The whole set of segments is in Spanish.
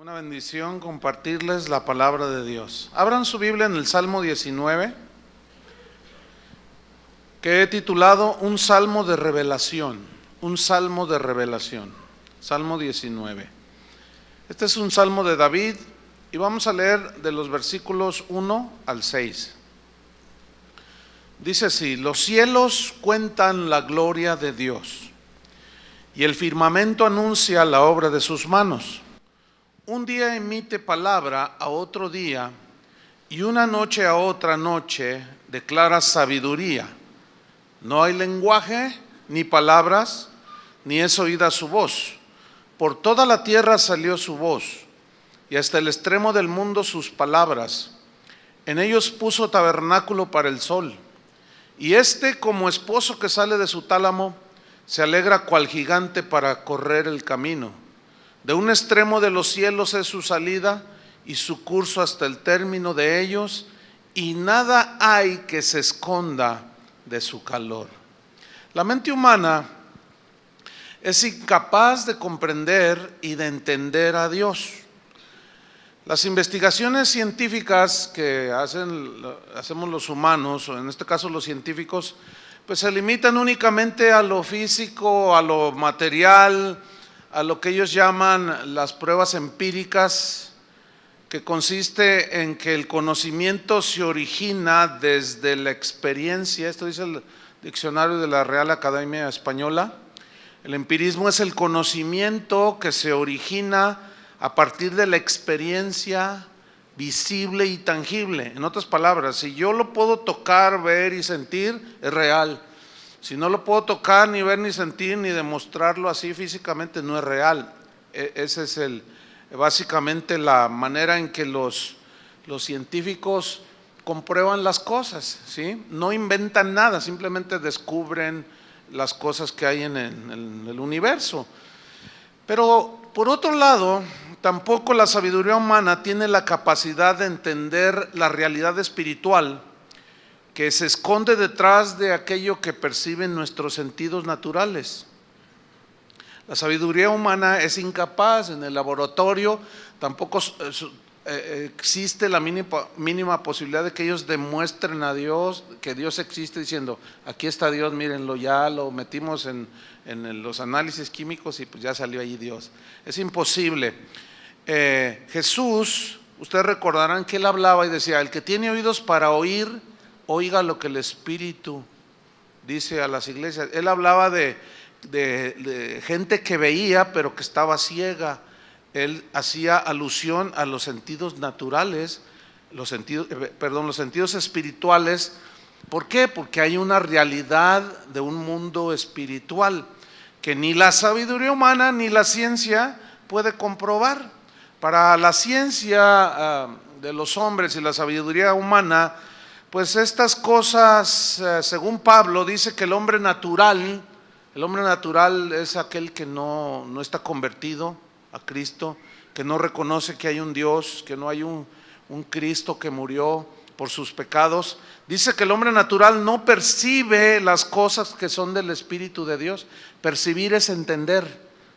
Una bendición compartirles la palabra de Dios. Abran su Biblia en el Salmo 19, que he titulado Un Salmo de Revelación. Un Salmo de Revelación. Salmo 19. Este es un salmo de David y vamos a leer de los versículos 1 al 6. Dice así: los cielos cuentan la gloria de Dios y el firmamento anuncia la obra de sus manos. Un día emite palabra a otro día y una noche a otra noche declara sabiduría. No hay lenguaje ni palabras, ni es oída su voz. Por toda la tierra salió su voz y hasta el extremo del mundo sus palabras. En ellos puso tabernáculo para el sol, y éste, como esposo que sale de su tálamo, se alegra cual gigante para correr el camino. De un extremo de los cielos es su salida y su curso hasta el término de ellos, y nada hay que se esconda de su calor. La mente humana es incapaz de comprender y de entender a Dios. Las investigaciones científicas que hacemos los humanos, o en este caso los científicos, pues se limitan únicamente a lo físico, a lo material, a lo que ellos llaman las pruebas empíricas, que consiste en que el conocimiento se origina desde la experiencia. Esto dice el diccionario de la Real Academia Española. El empirismo es el conocimiento que se origina a partir de la experiencia visible y tangible. En otras palabras, si yo lo puedo tocar, ver y sentir, es real. Si no lo puedo tocar, ni ver, ni sentir, ni demostrarlo así físicamente, no es real. Esa es básicamente la manera en que los científicos comprueban las cosas, ¿sí? No inventan nada, simplemente descubren las cosas que hay en el universo. Pero por otro lado, tampoco la sabiduría humana tiene la capacidad de entender la realidad espiritual que se esconde detrás de aquello que perciben nuestros sentidos naturales. La sabiduría humana es incapaz. En el laboratorio tampoco existe la mínima posibilidad de que ellos demuestren a Dios, que Dios existe, diciendo: aquí está Dios, mírenlo, ya lo metimos en los análisis químicos y pues ya salió allí Dios. Es imposible. Jesús, ustedes recordarán que él hablaba y decía: el que tiene oídos para oír, oiga lo que el Espíritu dice a las iglesias. Él hablaba de gente que veía pero que estaba ciega. Él hacía alusión a los sentidos naturales, los sentidos espirituales. ¿Por qué? Porque hay una realidad de un mundo espiritual que ni la sabiduría humana ni la ciencia puede comprobar. Para la ciencia de los hombres y la sabiduría humana, pues estas cosas, según Pablo, dice que el hombre natural es aquel que no está convertido a Cristo, que no reconoce que hay un Dios, que no hay un Cristo que murió por sus pecados. Dice que el hombre natural no percibe las cosas que son del Espíritu de Dios. Percibir es entender.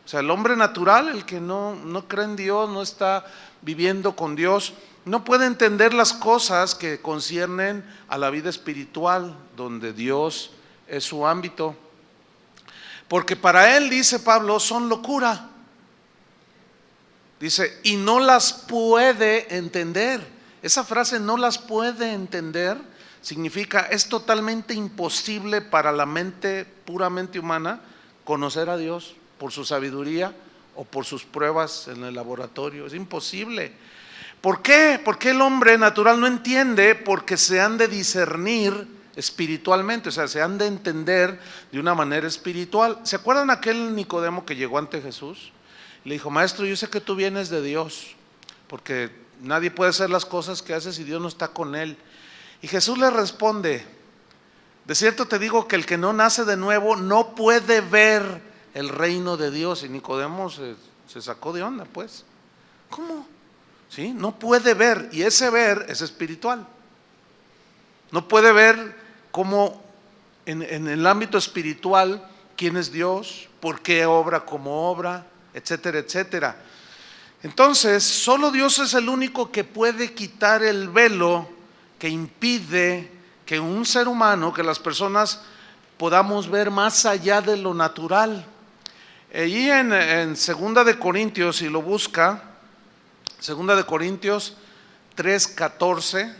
O sea, el hombre natural, el que no cree en Dios, no está viviendo con Dios, no puede entender las cosas que conciernen a la vida espiritual, donde Dios es su ámbito. Porque para él, dice Pablo, son locura. Dice, y no las puede entender. Esa frase, no las puede entender, significa es totalmente imposible para la mente puramente humana conocer a Dios por su sabiduría o por sus pruebas en el laboratorio. Es imposible. ¿Por qué? Porque el hombre natural no entiende, porque se han de discernir espiritualmente, o sea, se han de entender de una manera espiritual. ¿Se acuerdan aquel Nicodemo que llegó ante Jesús? Le dijo: maestro, yo sé que tú vienes de Dios, porque nadie puede hacer las cosas que hace si Dios no está con él. Y Jesús le responde: de cierto te digo que el que no nace de nuevo no puede ver el reino de Dios. Y Nicodemo se sacó de onda, pues. ¿Cómo? ¿Sí? No puede ver, y ese ver es espiritual. No puede ver cómo en el ámbito espiritual quién es Dios, por qué obra como obra, etcétera, etcétera. Entonces, solo Dios es el único que puede quitar el velo que impide que un ser humano, que las personas podamos ver más allá de lo natural. Allí en 2 de Corintios, si lo busca, 2 de Corintios 3:14,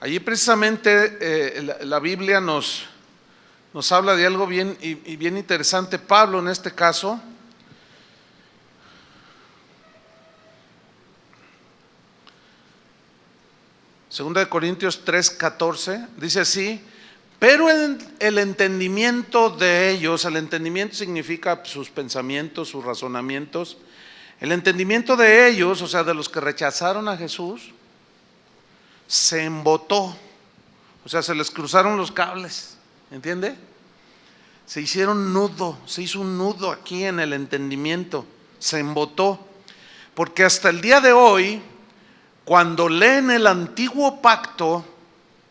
allí precisamente la Biblia nos habla de algo bien interesante. Pablo en este caso, Segunda de Corintios 3:14, dice así: pero el entendimiento de ellos, el entendimiento significa sus pensamientos, sus razonamientos, el entendimiento de ellos, o sea, de los que rechazaron a Jesús, se embotó, o sea, se les cruzaron los cables, ¿entiende? Se hicieron nudo, se hizo un nudo aquí en el entendimiento, se embotó, porque hasta el día de hoy, cuando leen el antiguo pacto,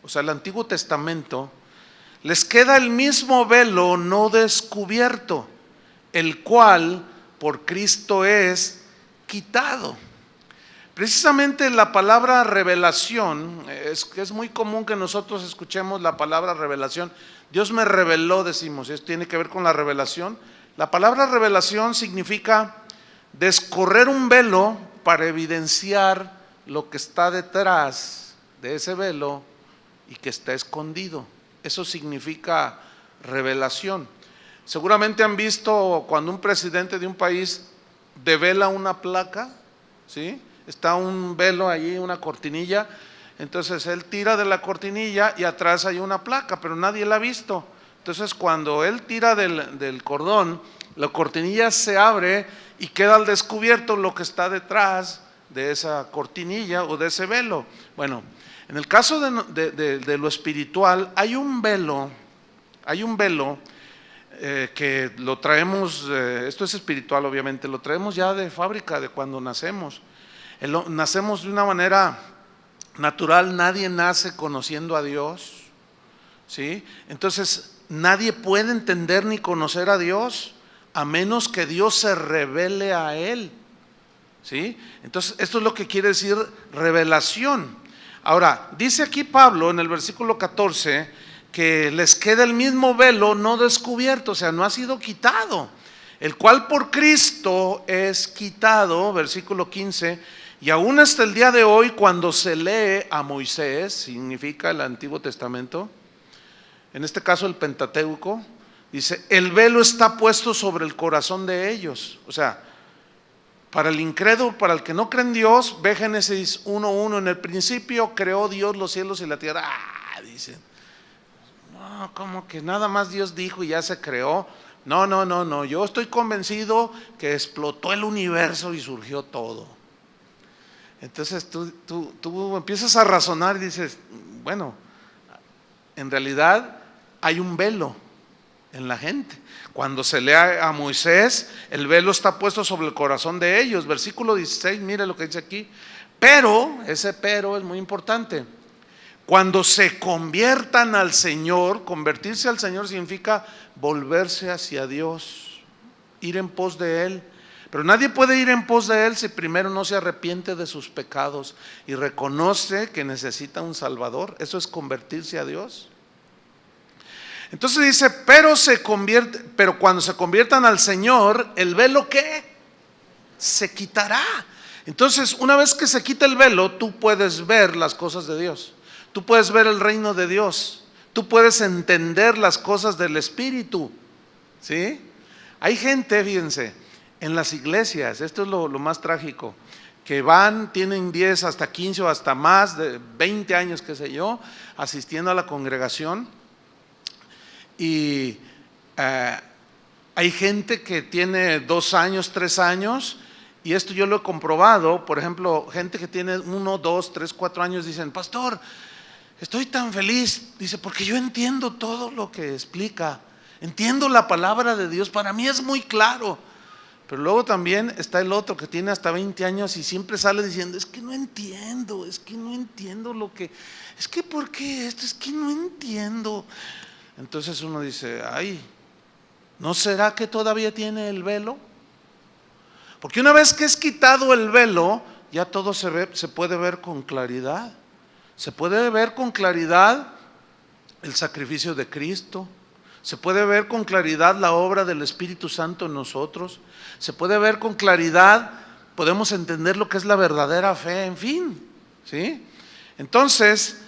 o sea, el Antiguo Testamento, les queda el mismo velo no descubierto, el cual por Cristo es quitado. Precisamente la palabra revelación, es muy común que nosotros escuchemos la palabra revelación. Dios me reveló, decimos, esto tiene que ver con la revelación. La palabra revelación significa descorrer un velo para evidenciar lo que está detrás de ese velo y que está escondido. Eso significa revelación. Seguramente han visto cuando un presidente de un país devela una placa, ¿sí? Está un velo allí, una cortinilla, entonces él tira de la cortinilla y atrás hay una placa, pero nadie la ha visto. Entonces cuando él tira del cordón, la cortinilla se abre y queda al descubierto lo que está detrás de esa cortinilla o de ese velo. Bueno, en el caso de lo espiritual, hay un velo que lo traemos, esto es espiritual obviamente, lo traemos ya de fábrica, de cuando nacemos. Nacemos de una manera natural, nadie nace conociendo a Dios, ¿sí? Entonces nadie puede entender ni conocer a Dios a menos que Dios se revele a él, ¿sí? Entonces esto es lo que quiere decir revelación. Ahora, dice aquí Pablo en el versículo 14 que les queda el mismo velo no descubierto, o sea, no ha sido quitado, el cual por Cristo es quitado, versículo 15, y aún hasta el día de hoy cuando se lee a Moisés, significa el Antiguo Testamento, en este caso el Pentateuco, dice, el velo está puesto sobre el corazón de ellos, o sea, para el incrédulo, para el que no cree en Dios, ve Génesis 1:1, en el principio creó Dios los cielos y la tierra. Dicen, no, como que nada más Dios dijo y ya se creó. No, yo estoy convencido que explotó el universo y surgió todo. Entonces tú empiezas a razonar y dices, bueno, en realidad hay un velo en la gente. Cuando se lee a Moisés, el velo está puesto sobre el corazón de ellos. Versículo 16, mire lo que dice aquí. Pero, ese pero es muy importante. Cuando se conviertan al Señor, convertirse al Señor significa volverse hacia Dios, ir en pos de Él. Pero nadie puede ir en pos de Él si primero no se arrepiente de sus pecados y reconoce que necesita un Salvador. Eso es convertirse a Dios. Entonces dice, pero cuando se conviertan al Señor, el velo ¿qué? Se quitará. Entonces, una vez que se quita el velo, tú puedes ver las cosas de Dios. Tú puedes ver el reino de Dios. Tú puedes entender las cosas del Espíritu. ¿Sí? Hay gente, fíjense, en las iglesias, esto es lo más trágico, que tienen 10 hasta 15 o hasta más de 20 años, qué sé yo, asistiendo a la congregación. Y hay gente que tiene 2 años, 3 años, y esto yo lo he comprobado. Por ejemplo, gente que tiene 1, 2, 3, 4 años dicen, pastor, estoy tan feliz, dice, porque yo entiendo todo lo que explica, entiendo la palabra de Dios, para mí es muy claro. Pero luego también está el otro que tiene hasta 20 años y siempre sale diciendo, es que no entiendo lo que, es que ¿por qué esto? Es que no entiendo. Entonces uno dice, ay, ¿no será que todavía tiene el velo? Porque una vez que es quitado el velo, ya todo se puede ver con claridad. Se puede ver con claridad el sacrificio de Cristo. Se puede ver con claridad la obra del Espíritu Santo en nosotros. Se puede ver con claridad, podemos entender lo que es la verdadera fe, en fin, ¿sí? Entonces,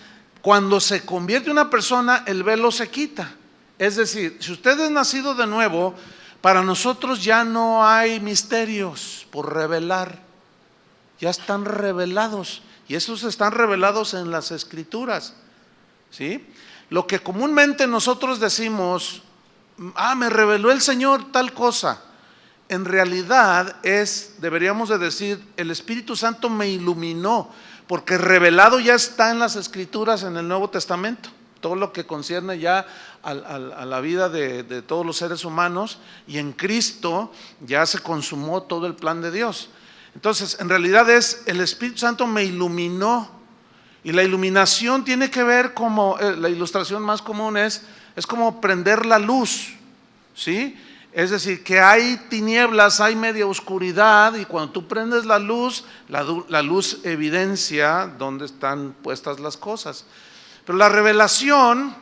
cuando se convierte una persona, el velo se quita. Es decir, si usted es nacido de nuevo, para nosotros ya no hay misterios por revelar. Ya están revelados, y esos están revelados en las Escrituras, ¿sí? Lo que comúnmente nosotros decimos, me reveló el Señor tal cosa, en realidad deberíamos de decir, el Espíritu Santo me iluminó, porque revelado ya está en las Escrituras, en el Nuevo Testamento, todo lo que concierne ya a la vida de todos los seres humanos, y en Cristo ya se consumó todo el plan de Dios. Entonces, en realidad el Espíritu Santo me iluminó. Y la iluminación tiene que ver como, la ilustración más común es como prender la luz, ¿sí? Es decir, que hay tinieblas, hay media oscuridad, y cuando tú prendes la luz evidencia dónde están puestas las cosas. Pero la revelación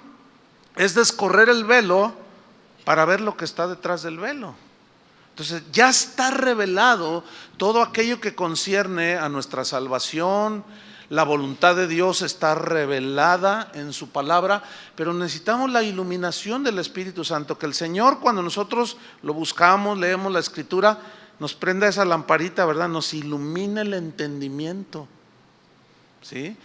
es descorrer el velo para ver lo que está detrás del velo. Entonces ya está revelado todo aquello que concierne a nuestra salvación. La voluntad de Dios está revelada en su palabra, pero necesitamos la iluminación del Espíritu Santo, que el Señor, cuando nosotros lo buscamos, leemos la Escritura, nos prenda esa lamparita, ¿verdad? Nos ilumina el entendimiento, ¿sí?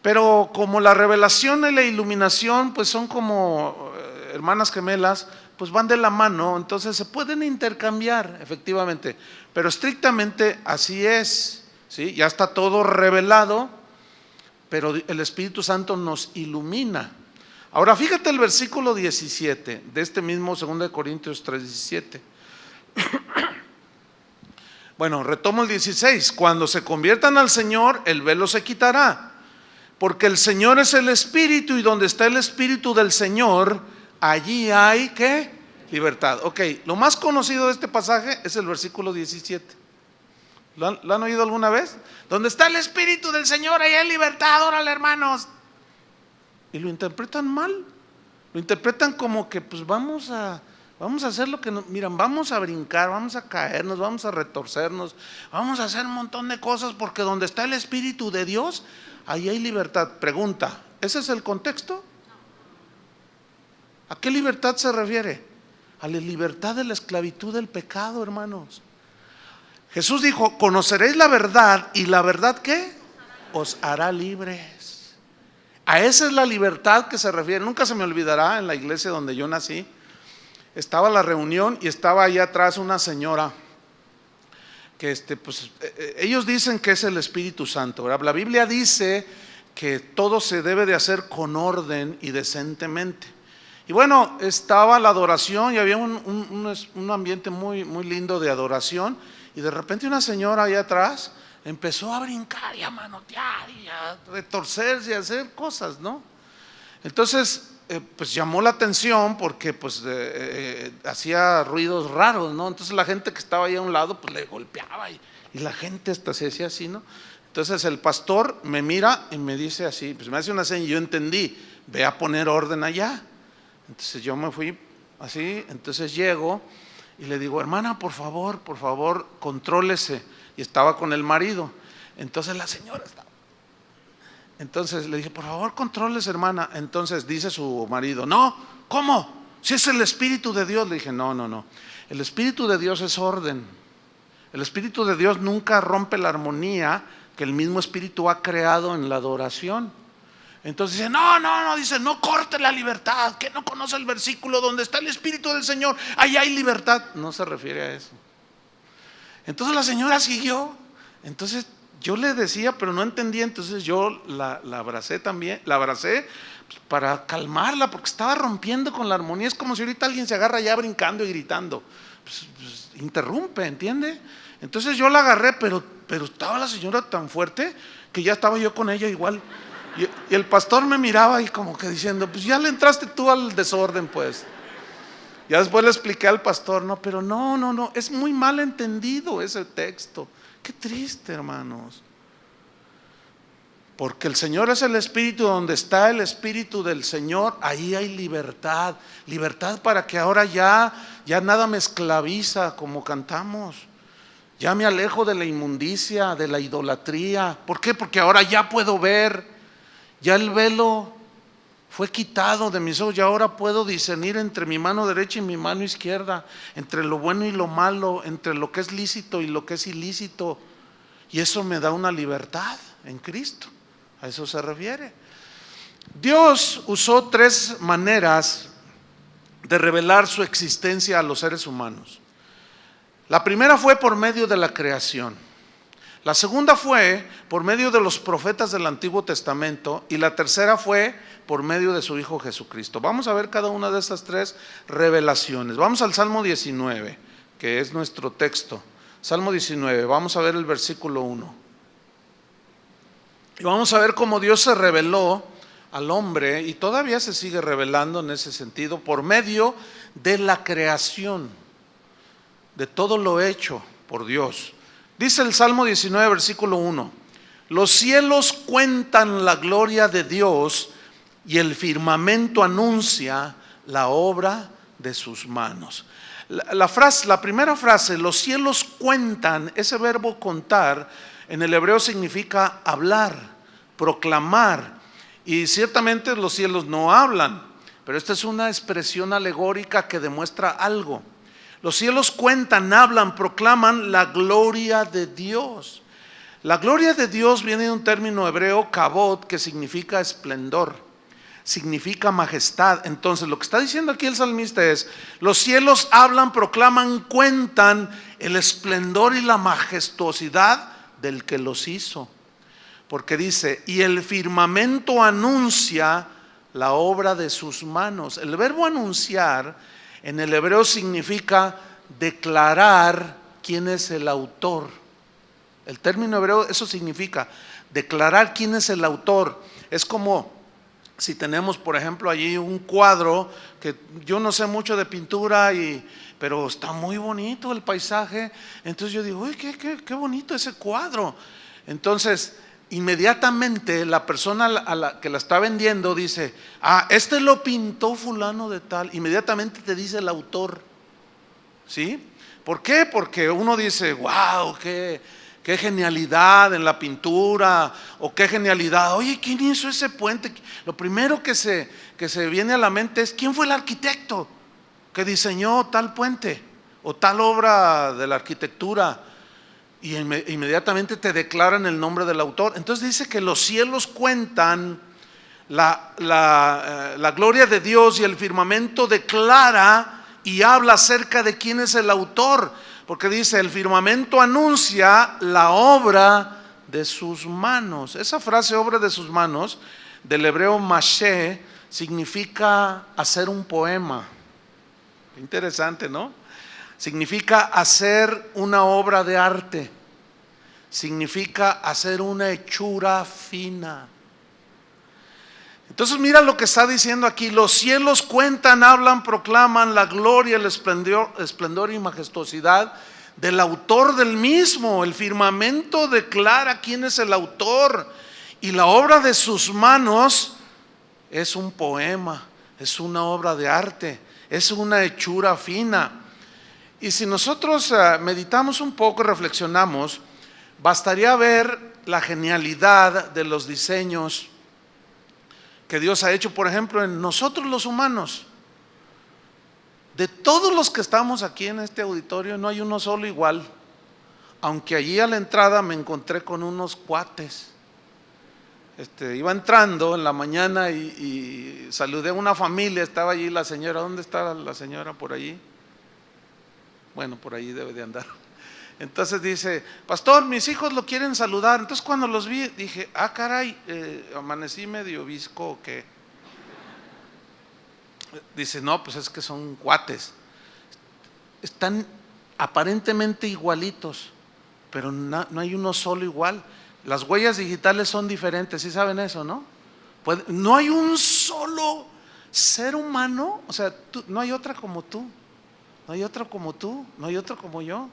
Pero como la revelación y la iluminación pues son como hermanas gemelas, pues van de la mano, entonces se pueden intercambiar efectivamente, pero estrictamente así es, ¿sí? Ya está todo revelado, pero el Espíritu Santo nos ilumina. Ahora fíjate el versículo 17 de este mismo 2 Corintios 3:17. Bueno, retomo el 16. Cuando se conviertan al Señor, el velo se quitará, porque el Señor es el Espíritu, y donde está el Espíritu del Señor, allí hay, ¿qué? Libertad. Ok, lo más conocido de este pasaje es el versículo 17. ¿Lo han oído alguna vez? Donde está el Espíritu del Señor, ahí hay libertad, órale hermanos. Y lo interpretan mal. Lo interpretan como que pues vamos a hacer lo que miran, vamos a brincar, vamos a caernos, vamos a retorcernos, vamos a hacer un montón de cosas, porque donde está el Espíritu de Dios, ahí hay libertad. Pregunta, ¿ese es el contexto? ¿A qué libertad se refiere? A la libertad de la esclavitud del pecado, hermanos. Jesús dijo, conoceréis la verdad, y la verdad ¿qué? Os hará libres. A esa es la libertad que se refiere. Nunca se me olvidará, en la iglesia donde yo nací, estaba la reunión y estaba ahí atrás una señora que ellos dicen que es el Espíritu Santo, ¿verdad? La Biblia dice que todo se debe de hacer con orden y decentemente. Y bueno, estaba la adoración y había un ambiente muy, muy lindo de adoración, y de repente una señora ahí atrás empezó a brincar y a manotear y a retorcerse y a hacer cosas, ¿no? Entonces pues llamó la atención porque pues hacía ruidos raros, ¿no? Entonces la gente que estaba ahí a un lado pues le golpeaba y la gente hasta se hacía así, ¿no? Entonces el pastor me mira y me dice así, pues me hace una seña y yo entendí, ve a poner orden allá. Entonces yo me fui así, entonces llego y le digo, hermana, por favor, contrólese. Y estaba con el marido. Entonces la señora estaba. Entonces le dije, por favor, contrólese, hermana. Entonces dice su marido, no, ¿cómo? Si es el Espíritu de Dios. Le dije, no. El Espíritu de Dios es orden. El Espíritu de Dios nunca rompe la armonía que el mismo Espíritu ha creado en la adoración. Entonces dice, no, dice, no corte la libertad, que no conoce el versículo donde está el Espíritu del Señor, ahí hay libertad. No se refiere a eso. Entonces la señora siguió. Entonces yo le decía, pero no entendía. Entonces yo la abracé también, pues, para calmarla, porque estaba rompiendo con la armonía. Es como si ahorita alguien se agarra ya brincando y gritando, pues, interrumpe, ¿entiende? Entonces yo la agarré, pero estaba la señora tan fuerte que ya estaba yo con ella igual. Y el pastor me miraba y como que diciendo, pues ya le entraste tú al desorden, pues. Ya después le expliqué al pastor, no, pero no, es muy mal entendido ese texto. Qué triste, hermanos. Porque el Señor es el Espíritu, donde está el Espíritu del Señor, ahí hay libertad. Libertad para que ahora ya nada me esclaviza, como cantamos. Ya me alejo de la inmundicia, de la idolatría. ¿Por qué? Porque ahora ya puedo ver. Ya el velo fue quitado de mis ojos y ahora puedo discernir entre mi mano derecha y mi mano izquierda, entre lo bueno y lo malo, entre lo que es lícito y lo que es ilícito. Y eso me da una libertad en Cristo. A eso se refiere. Dios usó 3 maneras de revelar su existencia a los seres humanos. La primera fue por medio de la creación. La segunda fue por medio de los profetas del Antiguo Testamento. Y la tercera fue por medio de su Hijo Jesucristo. Vamos a ver cada una de estas 3 revelaciones. Vamos al Salmo 19, que es nuestro texto. Salmo 19, vamos a ver el versículo 1. Y vamos a ver cómo Dios se reveló al hombre y todavía se sigue revelando en ese sentido por medio de la creación, de todo lo hecho por Dios. Dice el Salmo 19, versículo 1: los cielos cuentan la gloria de Dios y el firmamento anuncia la obra de sus manos. La primera frase, los cielos cuentan, ese verbo contar en el hebreo significa hablar, proclamar. Y ciertamente los cielos no hablan, pero esta es una expresión alegórica que demuestra algo. Los cielos cuentan, hablan, proclaman la gloria de Dios. La gloria de Dios viene de un término hebreo, kabod, que significa esplendor, significa majestad. Entonces lo que está diciendo aquí el salmista es: los cielos hablan, proclaman, cuentan el esplendor y la majestuosidad del que los hizo. Porque dice, y el firmamento anuncia la obra de sus manos. El verbo anunciar en el hebreo significa declarar quién es el autor. El término hebreo eso significa declarar quién es el autor. Es como si tenemos, por ejemplo, allí un cuadro que yo no sé mucho de pintura, pero está muy bonito el paisaje. Entonces yo digo, uy, qué bonito ese cuadro. Entonces inmediatamente la persona a la que la está vendiendo dice, este lo pintó fulano de tal. Inmediatamente te dice el autor, ¿sí? ¿Por qué? Porque uno dice, wow, qué genialidad en la pintura, o qué genialidad, oye, ¿quién hizo ese puente? Lo primero que se viene a la mente es, ¿quién fue el arquitecto que diseñó tal puente o tal obra de la arquitectura? Y inmediatamente te declaran el nombre del autor. Entonces dice que los cielos cuentan la gloria de Dios y el firmamento declara y habla acerca de quién es el autor. Porque dice, el firmamento anuncia la obra de sus manos. Esa frase, obra de sus manos, del hebreo mashé, significa hacer un poema. Interesante, ¿no? Significa hacer una obra de arte. Significa hacer una hechura fina. Entonces mira lo que está diciendo aquí: los cielos cuentan, hablan, proclaman la gloria, el esplendor y majestuosidad del autor del mismo. El firmamento declara quién es el autor, y la obra de sus manos es un poema, es una obra de arte, es una hechura fina. Y si nosotros meditamos un poco, reflexionamos, bastaría ver la genialidad de los diseños que Dios ha hecho, por ejemplo, en nosotros los humanos. De todos los que estamos aquí en este auditorio, no hay uno solo igual. Aunque allí a la entrada me encontré con unos cuates. Iba entrando en la mañana y saludé a una familia, estaba allí la señora. ¿Dónde está la señora? Por allí. Bueno, por allí debe de andar. Entonces dice, pastor, mis hijos lo quieren saludar. Entonces cuando los vi dije, caray, amanecí medio visco o qué. Dice, no, pues es que son cuates. Están aparentemente igualitos, pero no hay uno solo igual. Las huellas digitales son diferentes, ¿sí saben eso, no? No hay un solo ser humano, o sea, no hay otra como tú. No hay otro como tú, no hay otro como yo.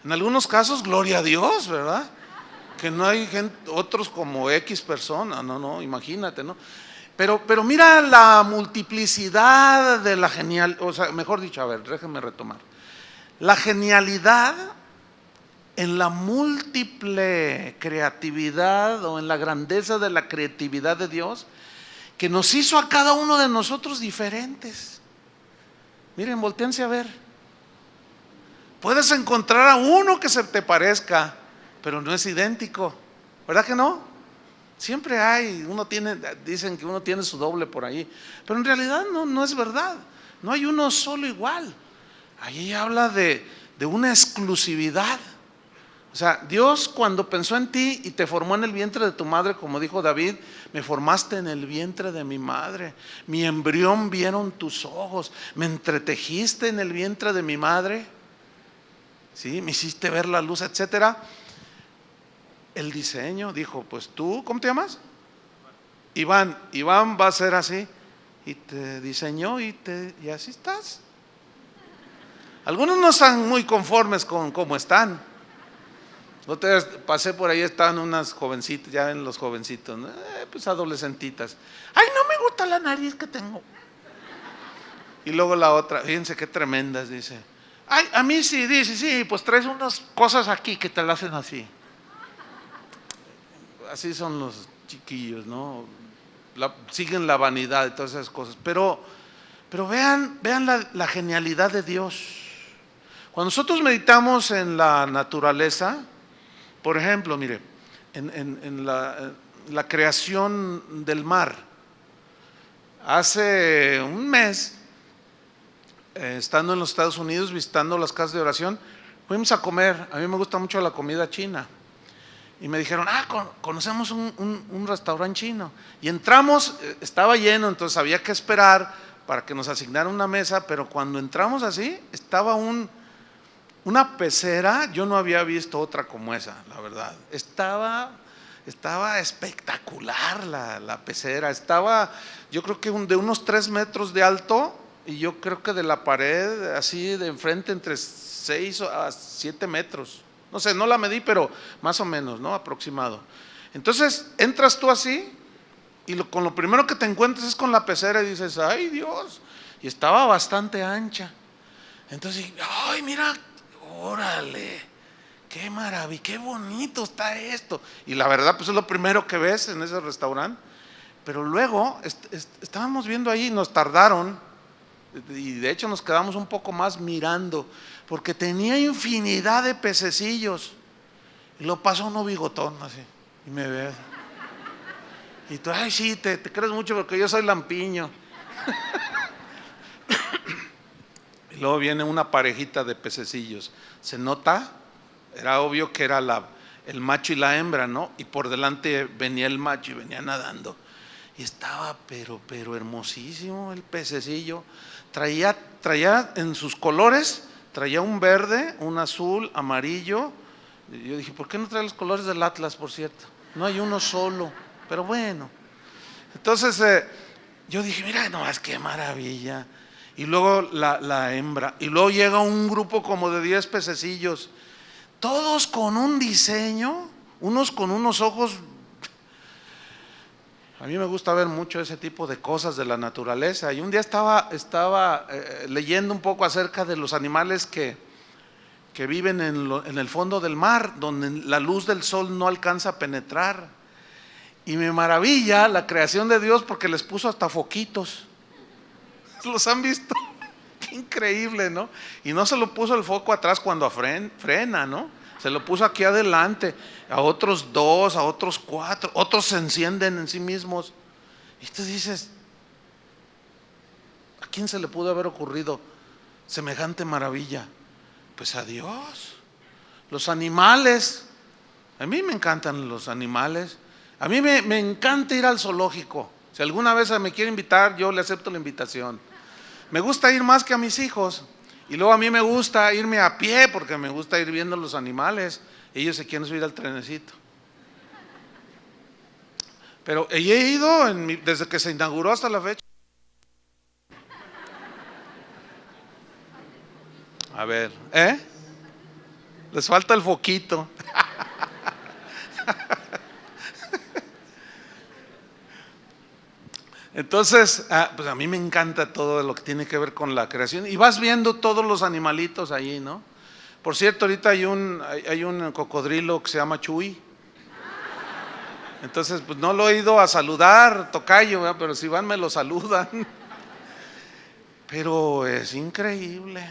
En algunos casos, gloria a Dios, ¿verdad? Que no hay otros como X persona, no, imagínate, ¿no? Pero mira la multiplicidad de la genial, o sea, mejor dicho, a ver, déjenme retomar. La genialidad en la múltiple creatividad o en la grandeza de la creatividad de Dios, que nos hizo a cada uno de nosotros diferentes. Miren, voltéense a ver. Puedes encontrar a uno que se te parezca, pero no es idéntico, ¿verdad que no? Siempre hay, dicen que uno tiene su doble por ahí, pero en realidad no es verdad. No hay uno solo igual. Ahí habla de una exclusividad. O sea, Dios cuando pensó en ti y te formó en el vientre de tu madre, como dijo David, me formaste en el vientre de mi madre, mi embrión vieron tus ojos, me entretejiste en el vientre de mi madre, ¿sí? Me hiciste ver la luz, etcétera. El diseño, dijo, pues tú, ¿cómo te llamas? Iván va a ser así, y te diseñó y así estás. Algunos no están muy conformes con cómo están. Otra vez pasé por ahí, estaban unas jovencitas, ya ven los jovencitos, ¿no? Pues adolescentitas. Ay, no me gusta la nariz que tengo. Y luego la otra, fíjense qué tremendas, dice. Ay, a mí sí, dice, sí, pues traes unas cosas aquí que te la hacen así. Así son los chiquillos, ¿no? Siguen la vanidad y todas esas cosas. Pero vean la genialidad de Dios. Cuando nosotros meditamos en la naturaleza, por ejemplo, mire, en la creación del mar, hace un mes, estando en los Estados Unidos, visitando las casas de oración, fuimos a comer. A mí me gusta mucho la comida china. Y me dijeron, conocemos un restaurante chino. Y entramos, estaba lleno, entonces había que esperar para que nos asignaran una mesa, pero cuando entramos así, estaba una pecera. Yo no había visto otra como esa, la verdad. Estaba espectacular la pecera. Estaba, yo creo que de unos 3 metros de alto, y yo creo que de la pared, así de enfrente, entre 6 a 7 metros. No sé, no la medí, pero más o menos, ¿no? Aproximado. Entonces, entras tú así, y con lo primero que te encuentras es con la pecera y dices, ¡ay, Dios! Y estaba bastante ancha. Entonces, ¡ay, mira! ¡Órale! ¡Qué maravilla! ¡Qué bonito está esto! Y la verdad, pues es lo primero que ves en ese restaurante. Pero luego, estábamos viendo ahí, nos tardaron, y de hecho nos quedamos un poco más mirando, porque tenía infinidad de pececillos. Y lo pasó uno bigotón así, y me ve. Y tú, ay, sí, te crees mucho porque yo soy lampiño. Y luego viene una parejita de pececillos. Se nota, era obvio que era el macho y la hembra, ¿no? Y por delante venía el macho y venía nadando. Y estaba pero hermosísimo el pececillo. Traía en sus colores, traía un verde, un azul, amarillo. Y yo dije, ¿por qué no trae los colores del Atlas, por cierto? No hay uno solo, pero bueno. Entonces yo dije, mira nomás qué maravilla. Y luego la hembra. Y luego llega un grupo como de 10 pececillos, todos con un diseño, unos con unos ojos. A mí me gusta ver mucho ese tipo de cosas de la naturaleza. Y un día estaba leyendo un poco acerca de los animales que viven en el fondo del mar, donde la luz del sol no alcanza a penetrar. Y me maravilla la creación de Dios porque les puso hasta foquitos. ¿Los han visto? Qué increíble, ¿no? Y no se lo puso el foco atrás cuando frena, ¿no? Se lo puso aquí adelante, a otros 2, a otros 4, otros se encienden en sí mismos. Y tú dices, ¿a quién se le pudo haber ocurrido semejante maravilla? Pues a Dios. Los animales, a mí me encantan los animales. A mí me encanta ir al zoológico. Si alguna vez me quiere invitar, yo le acepto la invitación. Me gusta ir más que a mis hijos. Y luego a mí me gusta irme a pie porque me gusta ir viendo los animales. Ellos se quieren subir al trenecito. Pero he ido desde que se inauguró hasta la fecha. A ver, les falta el foquito. Entonces, pues a mí me encanta todo lo que tiene que ver con la creación. Y vas viendo todos los animalitos allí, ¿no? Por cierto, ahorita hay un cocodrilo que se llama Chuy. Entonces, pues no lo he ido a saludar, tocayo, ¿verdad? Pero si van me lo saludan. Pero es increíble.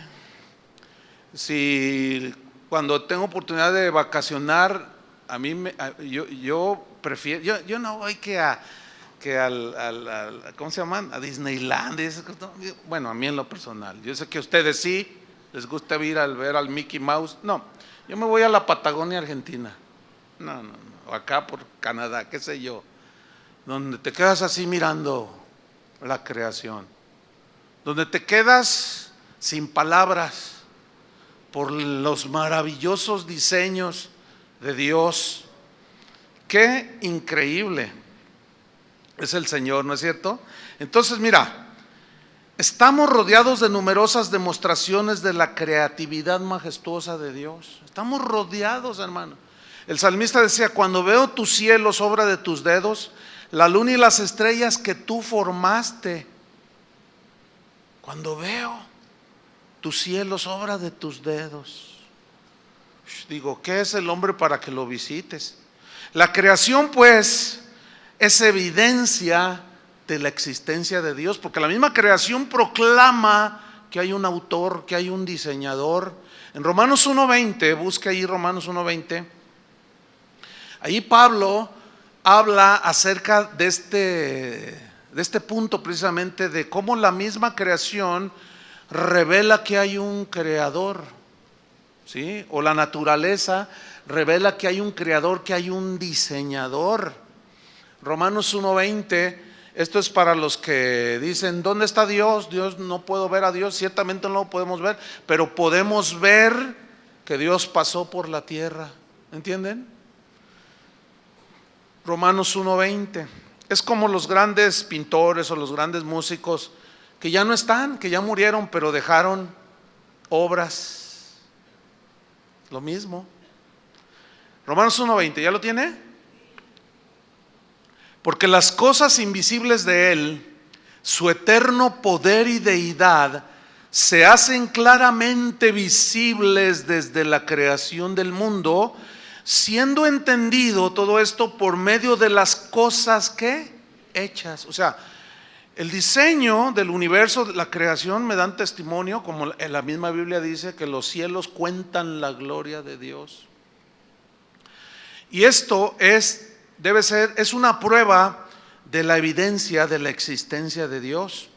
Si cuando tengo oportunidad de vacacionar, a mí yo prefiero, yo no voy que al ¿cómo se llaman? A Disneyland. Bueno, a mí en lo personal. Yo sé que a ustedes sí les gusta ir al ver al Mickey Mouse. No, yo me voy a la Patagonia Argentina. No, o acá por Canadá, qué sé yo, donde te quedas así mirando la creación, donde te quedas sin palabras por los maravillosos diseños de Dios. Qué increíble es el Señor, ¿no es cierto? Entonces, mira, estamos rodeados de numerosas demostraciones de la creatividad majestuosa de Dios. Estamos rodeados, hermano. El salmista decía: cuando veo tus cielos, obra de tus dedos, la luna y las estrellas que tú formaste. Cuando veo tus cielos, obra de tus dedos, digo, ¿qué es el hombre para que lo visites? La creación, pues, es evidencia de la existencia de Dios, porque la misma creación proclama que hay un autor, que hay un diseñador. En Romanos 1:20, busca ahí Romanos 1:20, ahí Pablo habla acerca de este punto precisamente, de cómo la misma creación revela que hay un creador, ¿sí? O la naturaleza revela que hay un creador, que hay un diseñador. Romanos 1:20, esto es para los que dicen: ¿dónde está Dios? Dios, no puedo ver a Dios. Ciertamente no lo podemos ver, pero podemos ver que Dios pasó por la tierra. ¿Entienden? Romanos 1:20 es como los grandes pintores o los grandes músicos que ya no están, que ya murieron, pero dejaron obras. Lo mismo. Romanos 1:20, ¿ya lo tiene? Porque las cosas invisibles de Él, su eterno poder y deidad, se hacen claramente visibles desde la creación del mundo, siendo entendido todo esto por medio de las cosas que hechas. O sea, el diseño del universo, la creación, me dan testimonio, como en la misma Biblia dice, que los cielos cuentan la gloria de Dios. Y esto es una prueba de la evidencia de la existencia de Dios.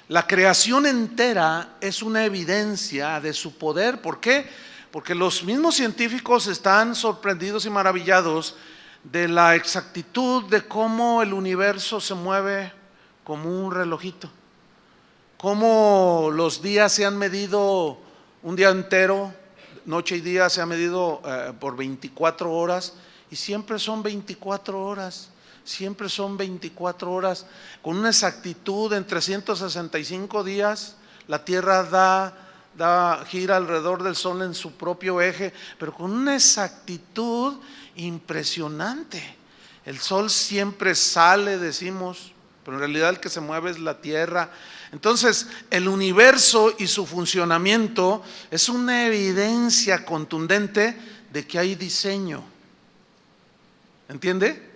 La creación entera es una evidencia de su poder. ¿Por qué? Porque los mismos científicos están sorprendidos y maravillados de la exactitud de cómo el universo se mueve como un relojito, cómo los días se han medido, un día entero, noche y día se ha medido por 24 horas, y siempre son 24 horas, siempre son 24 horas, con una exactitud. En 365 días la Tierra gira alrededor del Sol en su propio eje, pero con una exactitud impresionante. El Sol siempre sale, decimos, pero en realidad el que se mueve es la Tierra. Entonces, el universo y su funcionamiento es una evidencia contundente de que hay diseño. ¿Entiende?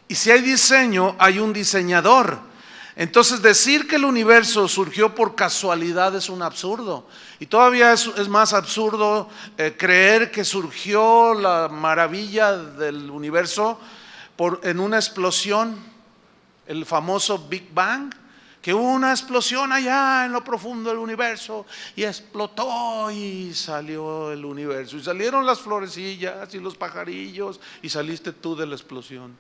Y si hay diseño, hay un diseñador. Entonces, decir que el universo surgió por casualidad es un absurdo. Y todavía es más absurdo creer que surgió la maravilla del universo en una explosión, el famoso Big Bang, que hubo una explosión allá en lo profundo del universo y explotó y salió el universo. Y salieron las florecillas y los pajarillos y saliste tú de la explosión.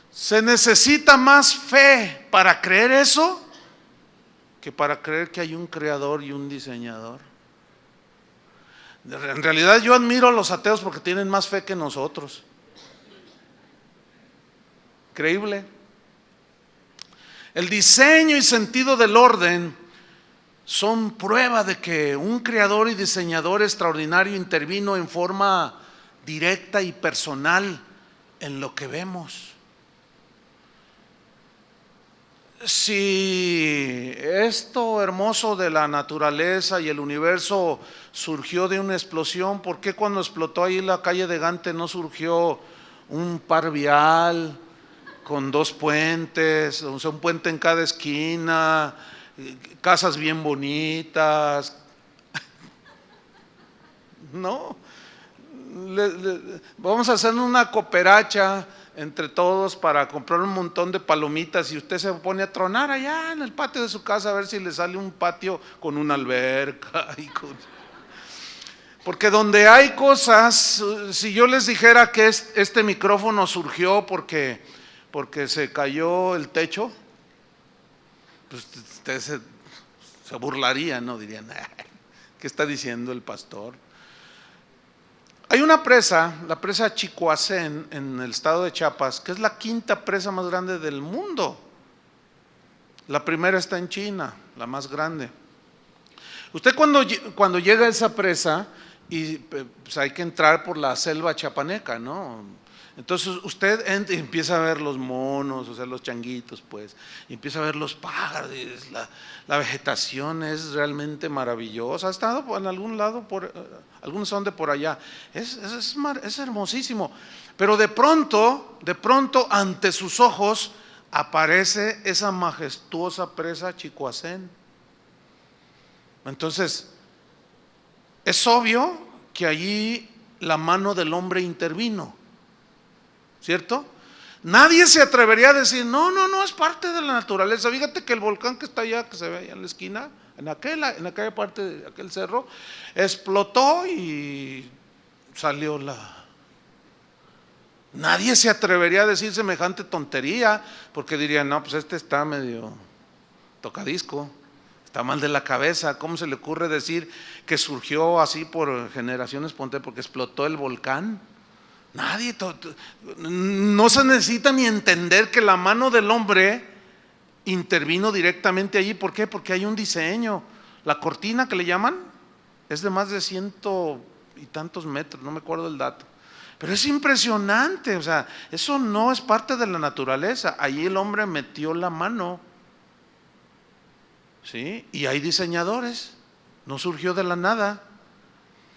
Se necesita más fe para creer eso que para creer que hay un creador y un diseñador. En realidad yo admiro a los ateos porque tienen más fe que nosotros. Increíble. El diseño y sentido del orden son prueba de que un creador y diseñador extraordinario intervino en forma directa y personal en lo que vemos. Si esto hermoso de la naturaleza y el universo surgió de una explosión, ¿por qué cuando explotó ahí la calle de Gante no surgió un par vial con dos puentes, o sea, un puente en cada esquina, casas bien bonitas? No, vamos a hacer una cooperacha entre todos para comprar un montón de palomitas y usted se pone a tronar allá en el patio de su casa a ver si le sale un patio con una alberca porque donde hay cosas, si yo les dijera que este micrófono surgió porque se cayó el techo, pues ustedes se burlarían, ¿no? Dirían, ¿qué está diciendo el pastor? Hay una presa, la presa Chicoacén, en el estado de Chiapas, que es la quinta presa más grande del mundo. La primera está en China, la más grande. Usted cuando llega a esa presa, y pues hay que entrar por la selva chiapaneca, ¿no? Entonces usted entra y empieza a ver los monos, o sea, los changuitos, pues, y empieza a ver los pájaros, la vegetación es realmente maravillosa. ¿Ha estado en algún lado? Algunos son de por allá. Es hermosísimo. Pero de pronto, ante sus ojos, aparece esa majestuosa presa Chicoacén. Entonces, es obvio que allí la mano del hombre intervino, ¿cierto? Nadie se atrevería a decir, no, es parte de la naturaleza. Fíjate que el volcán que está allá, que se ve allá en la esquina, en aquella parte de aquel cerro, explotó y salió Nadie se atrevería a decir semejante tontería, porque dirían, no, pues este está medio tocadisco, está mal de la cabeza. ¿Cómo se le ocurre decir que surgió así por generación espontánea, porque explotó el volcán? Nadie, no se necesita ni entender que la mano del hombre intervino directamente allí. ¿Por qué? Porque hay un diseño. La cortina que le llaman es de más de 100 y tantos metros, no me acuerdo el dato. Pero es impresionante, o sea, eso no es parte de la naturaleza. Allí el hombre metió la mano, ¿sí? Y hay diseñadores, no surgió de la nada.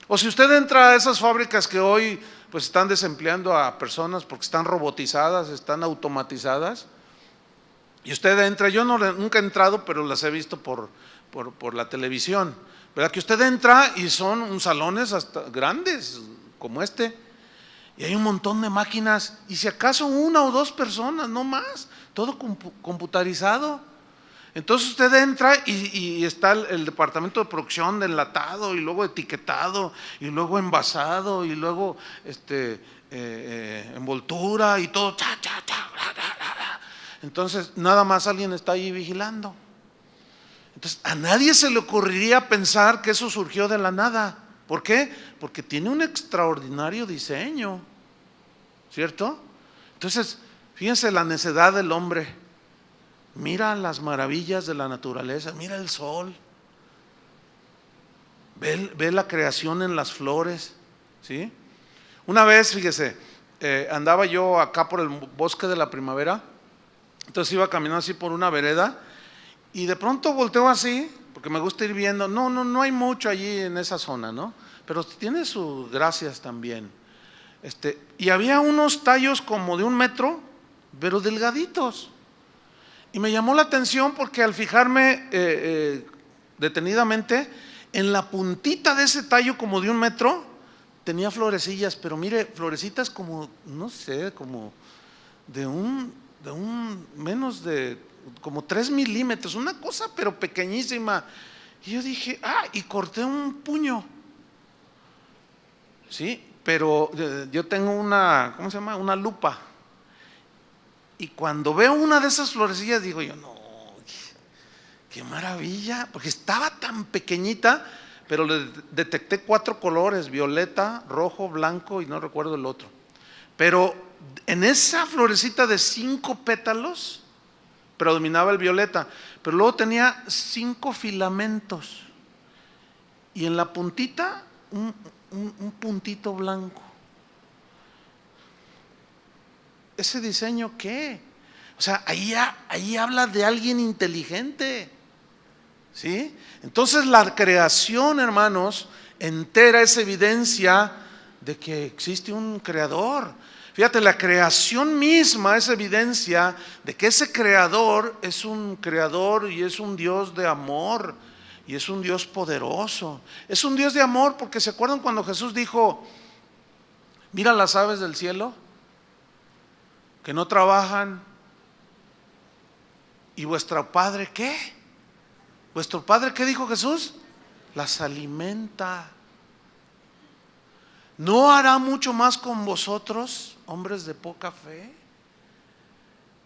O si usted entra a esas fábricas que hoy pues están desempleando a personas porque están robotizadas, están automatizadas, y usted entra, yo nunca he entrado, pero las he visto por la televisión, ¿verdad? Que usted entra y son salones hasta grandes como este, y hay un montón de máquinas, y si acaso una o dos personas, no más, todo computarizado. Entonces usted entra y está el departamento de producción de enlatado, y luego etiquetado, y luego envasado, y luego envoltura y todo. Entonces nada más alguien está ahí vigilando. Entonces a nadie se le ocurriría pensar que eso surgió de la nada. ¿Por qué? Porque tiene un extraordinario diseño, ¿cierto? Entonces fíjense la necedad del hombre. Mira las maravillas de la naturaleza, mira el sol, ve la creación en las flores, ¿sí? Una vez, fíjese, andaba yo acá por el bosque de la primavera, entonces iba caminando así por una vereda y de pronto volteo así, porque me gusta ir viendo, no hay mucho allí en esa zona, ¿no? Pero tiene sus gracias también. Y había unos tallos como de 1 metro, pero delgaditos. Y me llamó la atención porque al fijarme detenidamente, en la puntita de ese tallo como de 1 metro, tenía florecillas, pero mire, florecitas como, no sé, como de menos de, como 3 milímetros, una cosa pero pequeñísima. Y yo dije, y corté un puño. Sí, pero yo tengo ¿cómo se llama? Una lupa. Y cuando veo una de esas florecillas digo yo, no, qué maravilla, porque estaba tan pequeñita, pero le detecté 4 colores, violeta, rojo, blanco y no recuerdo el otro. Pero en esa florecita de 5 pétalos predominaba el violeta, pero luego tenía 5 filamentos y en la puntita un puntito blanco. ¿Ese diseño qué? O sea, ahí habla de alguien inteligente, ¿sí? Entonces la creación, hermanos, entera es evidencia de que existe un creador. Fíjate, la creación misma es evidencia de que ese creador es un creador y es un Dios de amor y es un Dios poderoso. Es un Dios de amor porque ¿se acuerdan cuando Jesús dijo: mira las aves del cielo, que no trabajan, y vuestro Padre ¿qué? ¿Vuestro Padre qué dijo Jesús? Las alimenta. ¿No hará mucho más con vosotros, hombres de poca fe?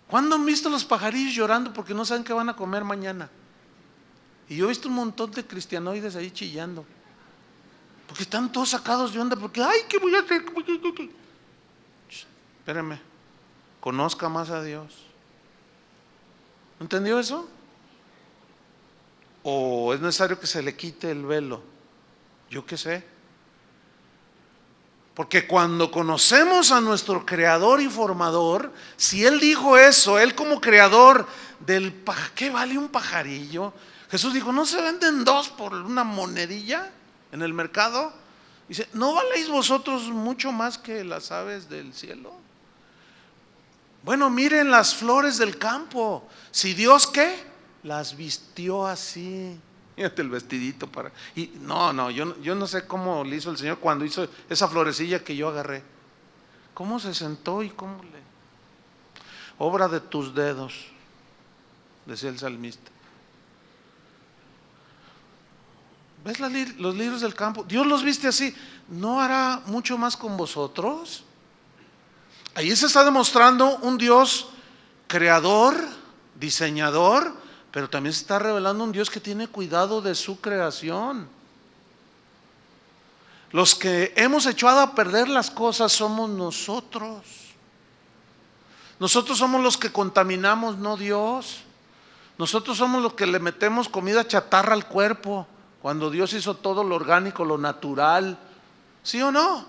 ¿Cuándo han visto los pajarillos llorando porque no saben qué van a comer mañana? Y yo he visto un montón de cristianoides ahí chillando, porque están todos sacados de onda, porque ay, ¿qué voy a hacer? Espérame, conozca más a Dios. ¿Entendió eso? ¿O es necesario que se le quite el velo? Yo qué sé. Porque cuando conocemos a nuestro creador y formador, si Él dijo eso, Él como creador ¿qué vale un pajarillo? Jesús dijo: ¿no se venden 2 por una monedilla en el mercado? Dice: ¿no valéis vosotros mucho más que las aves del cielo? Bueno, miren las flores del campo. Si Dios ¿qué? Las vistió así. Fíjate el vestidito para. Y yo no sé cómo le hizo el Señor cuando hizo esa florecilla que yo agarré. ¿Cómo se sentó y cómo le? Obra de tus dedos, decía el salmista. ¿Ves los lirios del campo? Dios los viste así. ¿No hará mucho más con vosotros? Ahí se está demostrando un Dios creador, diseñador, pero también se está revelando un Dios que tiene cuidado de su creación. Los que hemos echado a perder las cosas somos nosotros. Nosotros somos los que contaminamos, no Dios. Nosotros somos los que le metemos comida chatarra al cuerpo, cuando Dios hizo todo lo orgánico, lo natural. ¿Sí o no?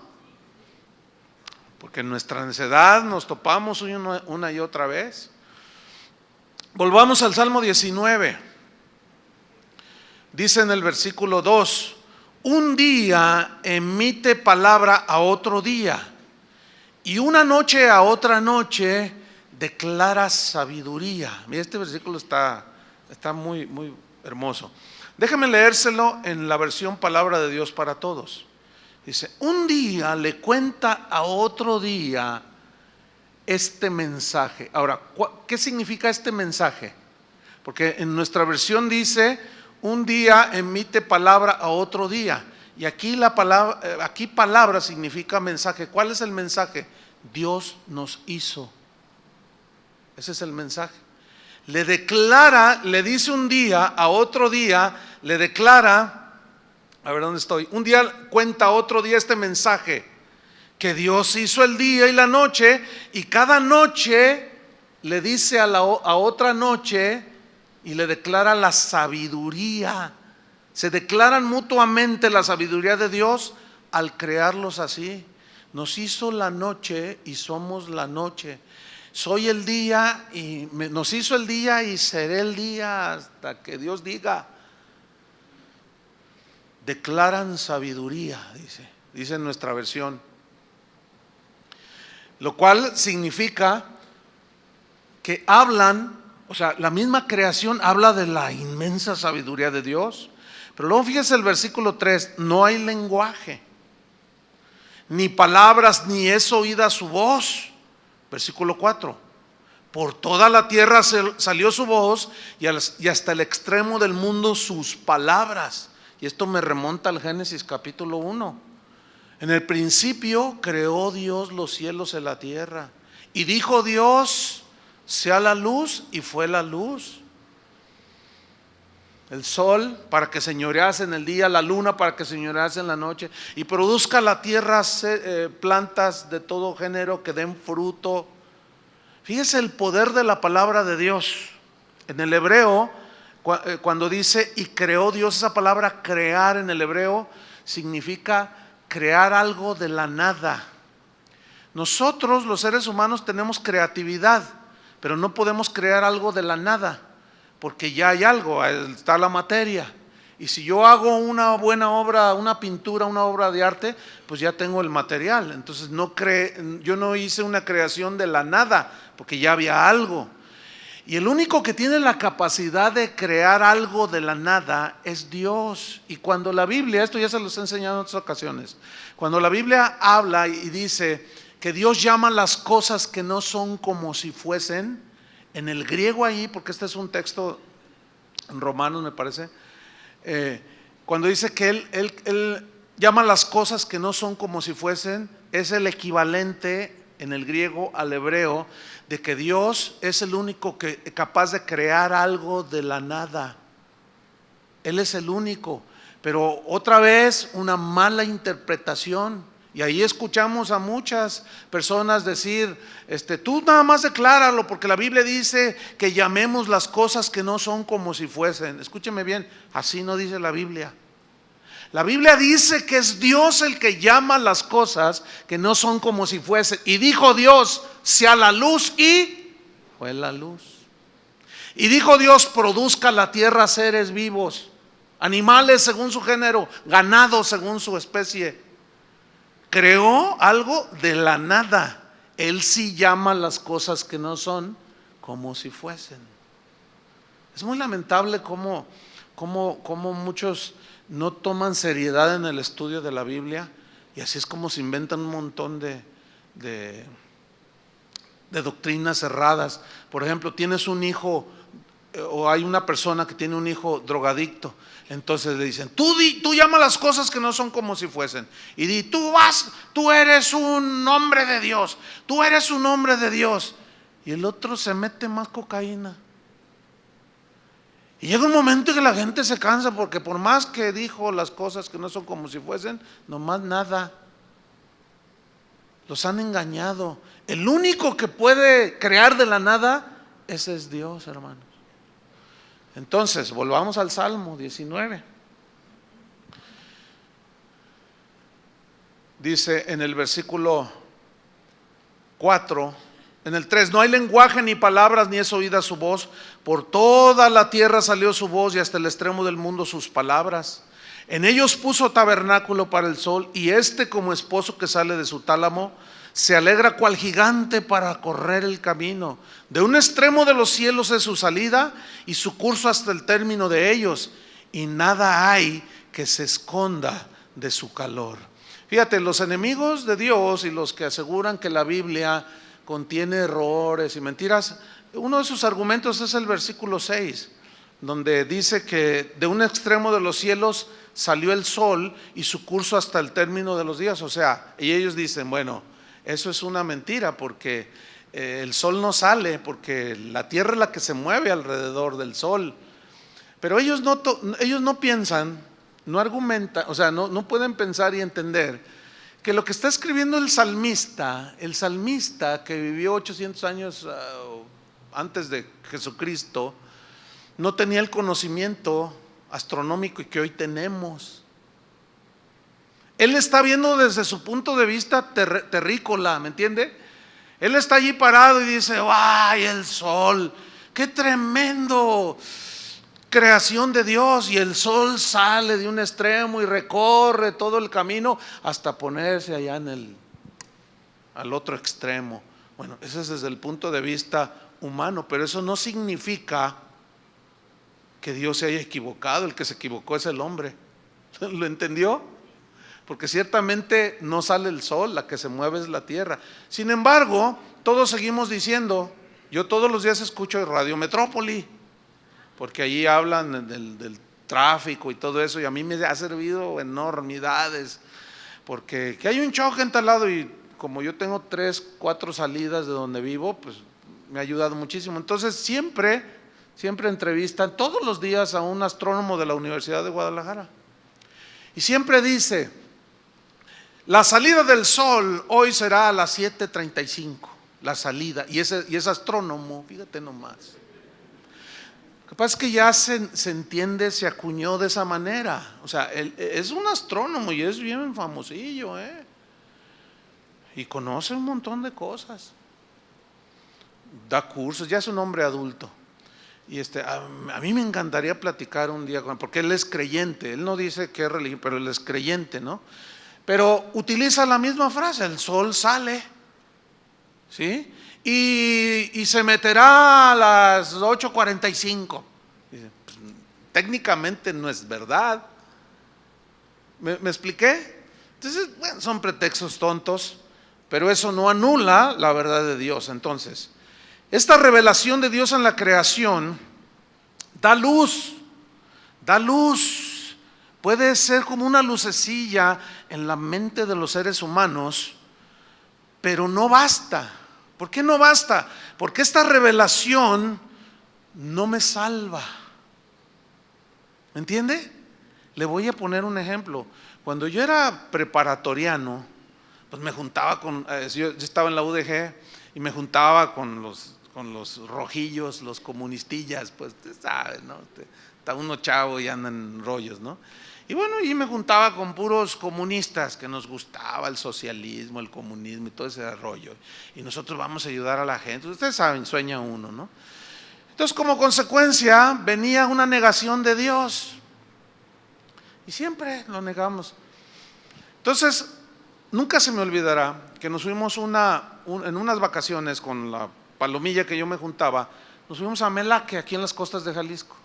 Porque en nuestra necedad nos topamos una y otra vez. Volvamos al Salmo 19. Dice en el versículo 2: un día emite palabra a otro día, y una noche a otra noche declara sabiduría. Mira, este versículo está muy, muy hermoso. Déjame leérselo en la versión Palabra de Dios para Todos. Dice: un día le cuenta a otro día este mensaje. Ahora, ¿qué significa este mensaje? Porque en nuestra versión dice: un día emite palabra a otro día. Y aquí palabra significa mensaje. ¿Cuál es el mensaje? Dios nos hizo. Ese es el mensaje. Le dice un día a otro día, le declara, a ver dónde estoy. Un día cuenta a otro día este mensaje: que Dios hizo el día y la noche, y cada noche le dice a otra noche y le declara la sabiduría. Se declaran mutuamente la sabiduría de Dios al crearlos así. Nos hizo la noche y somos la noche. Soy el día y nos hizo el día y seré el día hasta que Dios diga. Declaran sabiduría, dice en nuestra versión. Lo cual significa que hablan, o sea, la misma creación habla de la inmensa sabiduría de Dios. Pero luego fíjese el versículo 3: no hay lenguaje, ni palabras, ni es oída su voz. Versículo 4: por toda la tierra salió su voz, y hasta el extremo del mundo sus palabras. Y esto me remonta al Génesis capítulo 1. En el principio creó Dios los cielos y la tierra, y dijo Dios: sea la luz, y fue la luz. El sol para que señorease en el día, la luna para que señorease en la noche, y produzca la tierra plantas de todo género que den fruto. Fíjese el poder de la palabra de Dios. En el hebreo, cuando dice y creó Dios, esa palabra crear en el hebreo significa crear algo de la nada. Nosotros los seres humanos tenemos creatividad, pero no podemos crear algo de la nada, porque ya hay algo, está la materia. Y si yo hago una buena obra, una pintura, una obra de arte, pues ya tengo el material. Entonces yo no hice una creación de la nada, porque ya había algo. Y el único que tiene la capacidad de crear algo de la nada es Dios. Y cuando la Biblia, esto ya se los he enseñado en otras ocasiones, cuando la Biblia habla y dice que Dios llama las cosas que no son como si fuesen, en el griego ahí, porque este es un texto en Romanos me parece, cuando dice que él llama las cosas que no son como si fuesen, es el equivalente en el griego al hebreo de que Dios es el único capaz de crear algo de la nada. Él es el único, pero otra vez una mala interpretación. Y ahí escuchamos a muchas personas decir, tú nada más decláralo, porque la Biblia dice que llamemos las cosas que no son como si fuesen. Escúcheme bien, así no dice la Biblia. La Biblia dice que es Dios el que llama las cosas que no son como si fuesen. Y dijo Dios, sea la luz, y fue la luz. Y dijo Dios, produzca la tierra seres vivos, animales según su género, ganado según su especie. Creó algo de la nada. Él sí llama las cosas que no son como si fuesen. Es muy lamentable cómo muchos no toman seriedad en el estudio de la Biblia, y así es como se inventan un montón de doctrinas erradas. Por ejemplo, tienes un hijo, o hay una persona que tiene un hijo drogadicto, entonces le dicen, tú llama las cosas que no son como si fuesen, y di, tú eres un hombre de Dios, tú eres un hombre de Dios, y el otro se mete más cocaína. Y llega un momento que la gente se cansa, porque por más que dijo las cosas que no son como si fuesen, nomás nada. Los han engañado. El único que puede crear de la nada, ese es Dios, hermanos. Entonces, volvamos al Salmo 19. Dice en el versículo 4, en el 3, no hay lenguaje ni palabras, ni es oída su voz. Por toda la tierra salió su voz, y hasta el extremo del mundo sus palabras. En ellos puso tabernáculo para el sol, y como esposo que sale de su tálamo, se alegra cual gigante para correr el camino. De un extremo de los cielos es su salida, y su curso hasta el término de ellos, y nada hay que se esconda de su calor. Fíjate, los enemigos de Dios y los que aseguran que la Biblia contiene errores y mentiras, uno de sus argumentos es el versículo 6, donde dice que de un extremo de los cielos salió el sol, y su curso hasta el término de los días. O sea, y ellos dicen, bueno, eso es una mentira, porque el sol no sale, porque la tierra es la que se mueve alrededor del sol. Pero ellos no piensan, no argumentan, o sea, no pueden pensar y entender que lo que está escribiendo el salmista que vivió 800 años antes de Jesucristo, no tenía el conocimiento astronómico que hoy tenemos. Él está viendo desde su punto de vista terrícola, ¿me entiende? Él está allí parado y dice, ¡ay, el sol! ¡Qué tremendo creación de Dios! Y el sol sale de un extremo y recorre todo el camino hasta ponerse allá al otro extremo. Bueno, ese es desde el punto de vista humano, pero eso no significa que Dios se haya equivocado. El que se equivocó es el hombre. ¿Lo entendió? Porque ciertamente no sale el sol, la que se mueve es la tierra. Sin embargo, todos seguimos diciendo, yo todos los días escucho Radio Metrópoli, porque allí hablan del tráfico y todo eso, y a mí me ha servido enormidades, porque que hay un choque en tal lado, y como yo tengo 3, 4 salidas de donde vivo, pues me ha ayudado muchísimo. Entonces siempre entrevistan todos los días a un astrónomo de la Universidad de Guadalajara, y siempre dice, la salida del sol hoy será a las 7:35, la salida, y es astrónomo, fíjate nomás. Lo que pasa es que ya se entiende, se acuñó de esa manera. O sea, él es un astrónomo y es bien famosillo, y conoce un montón de cosas. Da cursos, ya es un hombre adulto. Y a mí me encantaría platicar un día con él, porque él es creyente. Él no dice qué religión, pero él es creyente, ¿no? Pero utiliza la misma frase: el sol sale, ¿sí? Y se meterá a las 8:45. Dice, pues, técnicamente no es verdad. ¿Me expliqué? Entonces, bueno, son pretextos tontos, pero eso no anula la verdad de Dios. Entonces, esta revelación de Dios en la creación da luz, puede ser como una lucecilla en la mente de los seres humanos, pero no basta. ¿Por qué no basta? Porque esta revelación no me salva. ¿Me entiende? Le voy a poner un ejemplo. Cuando yo era preparatoriano, pues me juntaba yo estaba en la UDG y me juntaba con los rojillos, los comunistillas, pues usted sabe, ¿no? Está uno chavo y anda en rollos, ¿no? Y bueno, y me juntaba con puros comunistas que nos gustaba el socialismo, el comunismo y todo ese rollo. Y nosotros vamos a ayudar a la gente. Ustedes saben, sueña uno, ¿no? Entonces, como consecuencia, venía una negación de Dios. Y siempre lo negamos. Entonces, nunca se me olvidará que nos fuimos en unas vacaciones con la palomilla que yo me juntaba, nos fuimos a Melaque, aquí en las costas de Jalisco.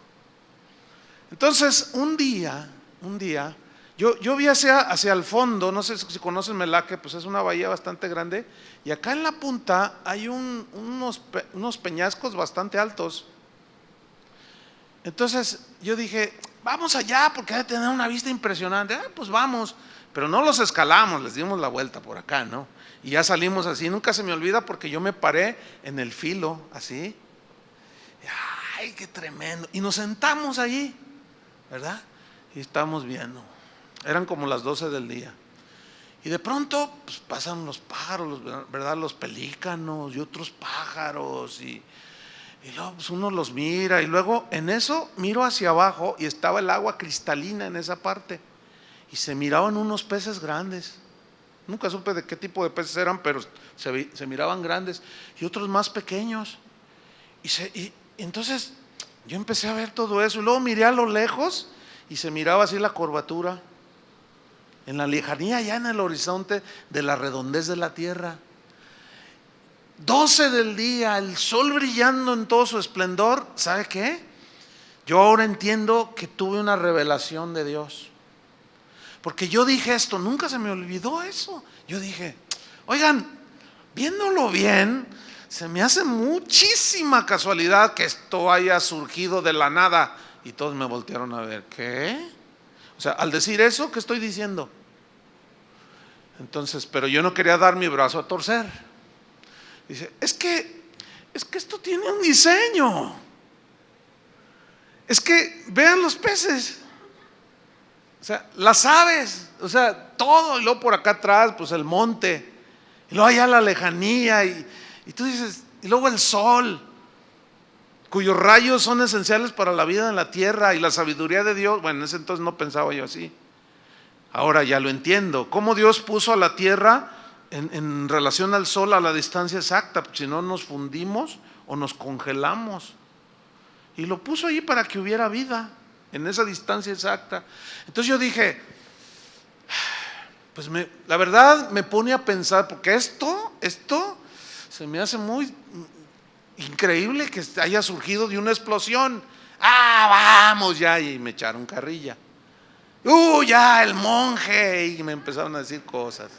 Entonces, un día, yo vi hacia el fondo, no sé si conocen Melaque, pues es una bahía bastante grande, y acá en la punta hay unos peñascos bastante altos. Entonces yo dije, vamos allá porque hay de tener una vista impresionante. Pues vamos, pero no los escalamos, les dimos la vuelta por acá, ¿no? Y ya salimos así, nunca se me olvida porque yo me paré en el filo, así. ¡Ay, qué tremendo! Y nos sentamos allí, ¿verdad? Y estamos viendo. Eran como las 12 del día. Y de pronto pues, pasan los pájaros, ¿verdad? Los pelícanos y otros pájaros. Y luego pues, uno los mira. Y luego en eso miro hacia abajo y estaba el agua cristalina en esa parte. Y se miraban unos peces grandes. Nunca supe de qué tipo de peces eran, pero se miraban grandes. Y otros más pequeños. Y entonces yo empecé a ver todo eso. Y luego miré a lo lejos y se miraba así la curvatura. En la lejanía, ya en el horizonte de la redondez de la tierra. 12 del día, el sol brillando en todo su esplendor. ¿Sabe qué? Yo ahora entiendo que tuve una revelación de Dios. Porque yo dije esto, nunca se me olvidó eso. Yo dije, oigan, viéndolo bien, se me hace muchísima casualidad que esto haya surgido de la nada. Y todos me voltearon a ver, ¿qué? O sea, al decir eso, ¿qué estoy diciendo? Entonces, pero yo no quería dar mi brazo a torcer. Dice, es que esto tiene un diseño. Es que vean los peces. O sea, las aves, o sea, todo. Y luego por acá atrás, pues el monte. Y luego allá la lejanía. Y tú dices, y luego el sol, cuyos rayos son esenciales para la vida en la tierra y la sabiduría de Dios. Bueno, en ese entonces no pensaba yo así. Ahora ya lo entiendo. Cómo Dios puso a la tierra en relación al sol a la distancia exacta, si no nos fundimos o nos congelamos. Y lo puso ahí para que hubiera vida en esa distancia exacta. Entonces yo dije, pues la verdad me pone a pensar, porque esto se me hace muy increíble que haya surgido de una explosión. Vamos ya, y me echaron carrilla. Ya el monje, y me empezaron a decir cosas.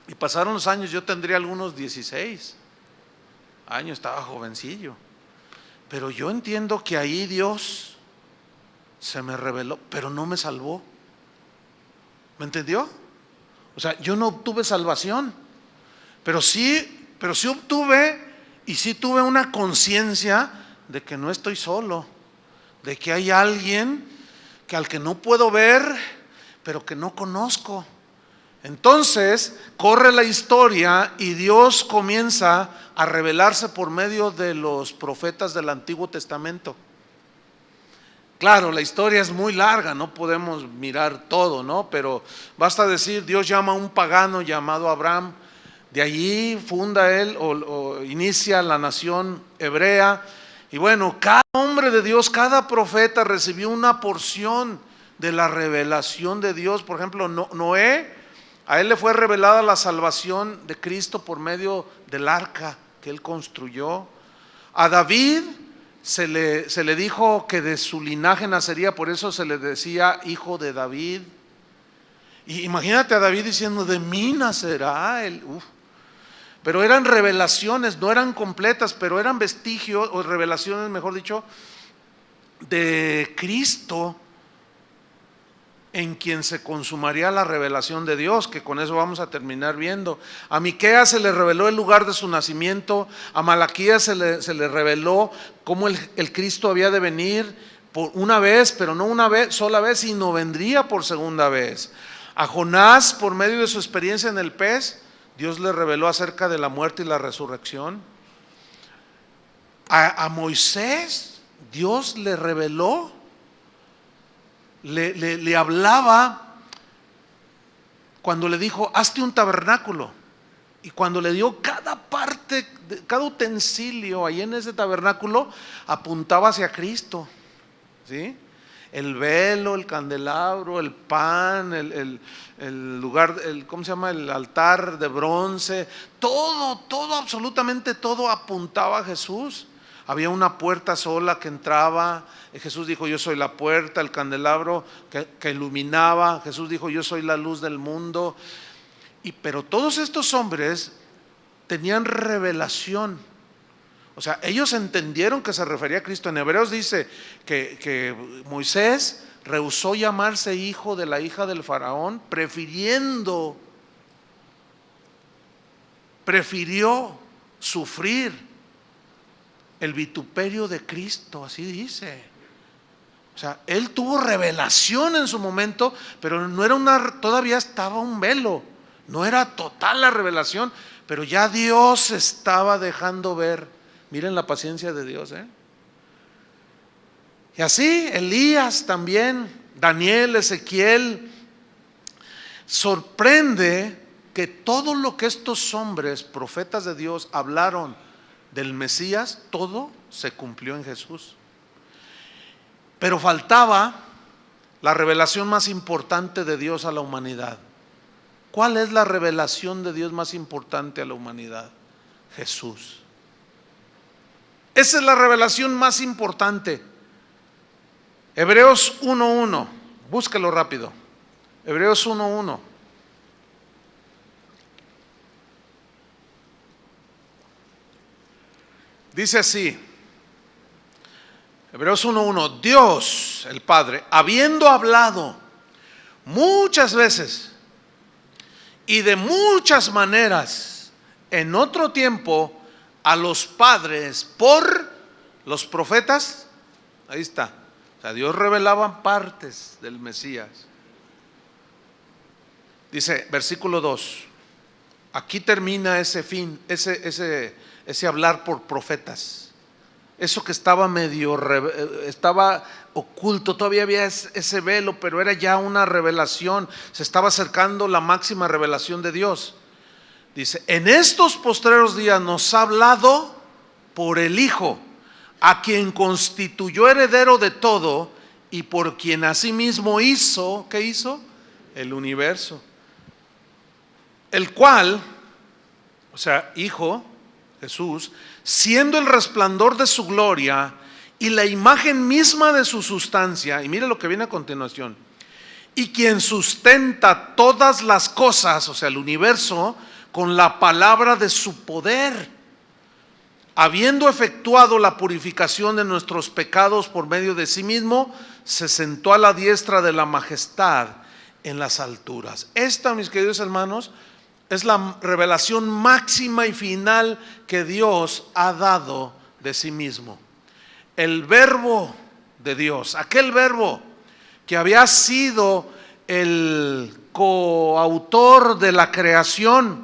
Y pasaron los años, yo tendría algunos 16 años, estaba jovencillo. Pero yo entiendo que ahí Dios se me reveló, pero no me salvó. ¿Me entendió? O sea, yo no obtuve salvación, pero sí obtuve, y sí tuve una conciencia de que no estoy solo, de que hay alguien al que no puedo ver, pero que no conozco. Entonces corre la historia y Dios comienza a revelarse por medio de los profetas del Antiguo Testamento. Claro, la historia es muy larga, no podemos mirar todo, ¿no? Pero basta decir, Dios llama a un pagano llamado Abraham, de allí funda él o inicia la nación hebrea. Y bueno, cada hombre de Dios, cada profeta recibió una porción de la revelación de Dios. Por ejemplo, Noé, a él le fue revelada la salvación de Cristo por medio del arca que él construyó. A David se le dijo que de su linaje nacería, por eso se le decía hijo de David. Y imagínate a David diciendo, de mí nacerá él. Pero eran revelaciones, no eran completas, pero eran vestigios, o revelaciones, mejor dicho, de Cristo, en quien se consumaría la revelación de Dios, que con eso vamos a terminar viendo. A Miqueas se le reveló el lugar de su nacimiento, a Malaquías se le reveló cómo el Cristo había de venir por una vez, pero no una vez, sola vez, sino vendría por segunda vez. A Jonás, por medio de su experiencia en el pez, Dios le reveló acerca de la muerte y la resurrección. A Moisés, Dios le reveló, le hablaba cuando le dijo, hazte un tabernáculo. Y cuando le dio cada parte, cada utensilio ahí en ese tabernáculo, apuntaba hacia Cristo, ¿sí? El velo, el candelabro, el pan, el lugar, ¿cómo se llama? El altar de bronce, todo, absolutamente todo apuntaba a Jesús. Había una puerta sola que entraba. Jesús dijo, yo soy la puerta. El candelabro que iluminaba. Jesús dijo, yo soy la luz del mundo. Pero todos estos hombres tenían revelación. O sea, ellos entendieron que se refería a Cristo. En Hebreos dice que Moisés rehusó llamarse hijo de la hija del faraón, prefirió sufrir el vituperio de Cristo, así dice. O sea, él tuvo revelación en su momento, pero no era todavía estaba un velo, no era total la revelación, pero ya Dios estaba dejando ver. Miren la paciencia de Dios, Y así Elías también, Daniel, Ezequiel. Sorprende que todo lo que estos hombres, profetas de Dios, hablaron del Mesías, todo se cumplió en Jesús. Pero faltaba la revelación más importante de Dios a la humanidad. ¿Cuál es la revelación de Dios más importante a la humanidad? Jesús. Esa es la revelación más importante. Hebreos 1:1, búsquelo rápido. Hebreos 1:1. Dice así, Hebreos 1:1, Dios, el Padre, habiendo hablado muchas veces y de muchas maneras en otro tiempo a los padres por los profetas, ahí está. O sea, Dios revelaba partes del Mesías. Dice, versículo 2, aquí termina ese fin, ese hablar por profetas. Eso que estaba estaba oculto, todavía había ese velo, pero era ya una revelación. Se estaba acercando la máxima revelación de Dios. Dice, en estos postreros días nos ha hablado por el Hijo, a quien constituyó heredero de todo y por quien asimismo hizo, ¿qué hizo? El universo. El cual, o sea, Hijo, Jesús, siendo el resplandor de su gloria y la imagen misma de su sustancia, y mire lo que viene a continuación, y quien sustenta todas las cosas, o sea, el universo, con la palabra de su poder, habiendo efectuado la purificación de nuestros pecados por medio de sí mismo, se sentó a la diestra de la majestad en las alturas. Esta, mis queridos hermanos, es la revelación máxima y final que Dios ha dado de sí mismo. El verbo de Dios, aquel verbo que había sido el coautor de la creación,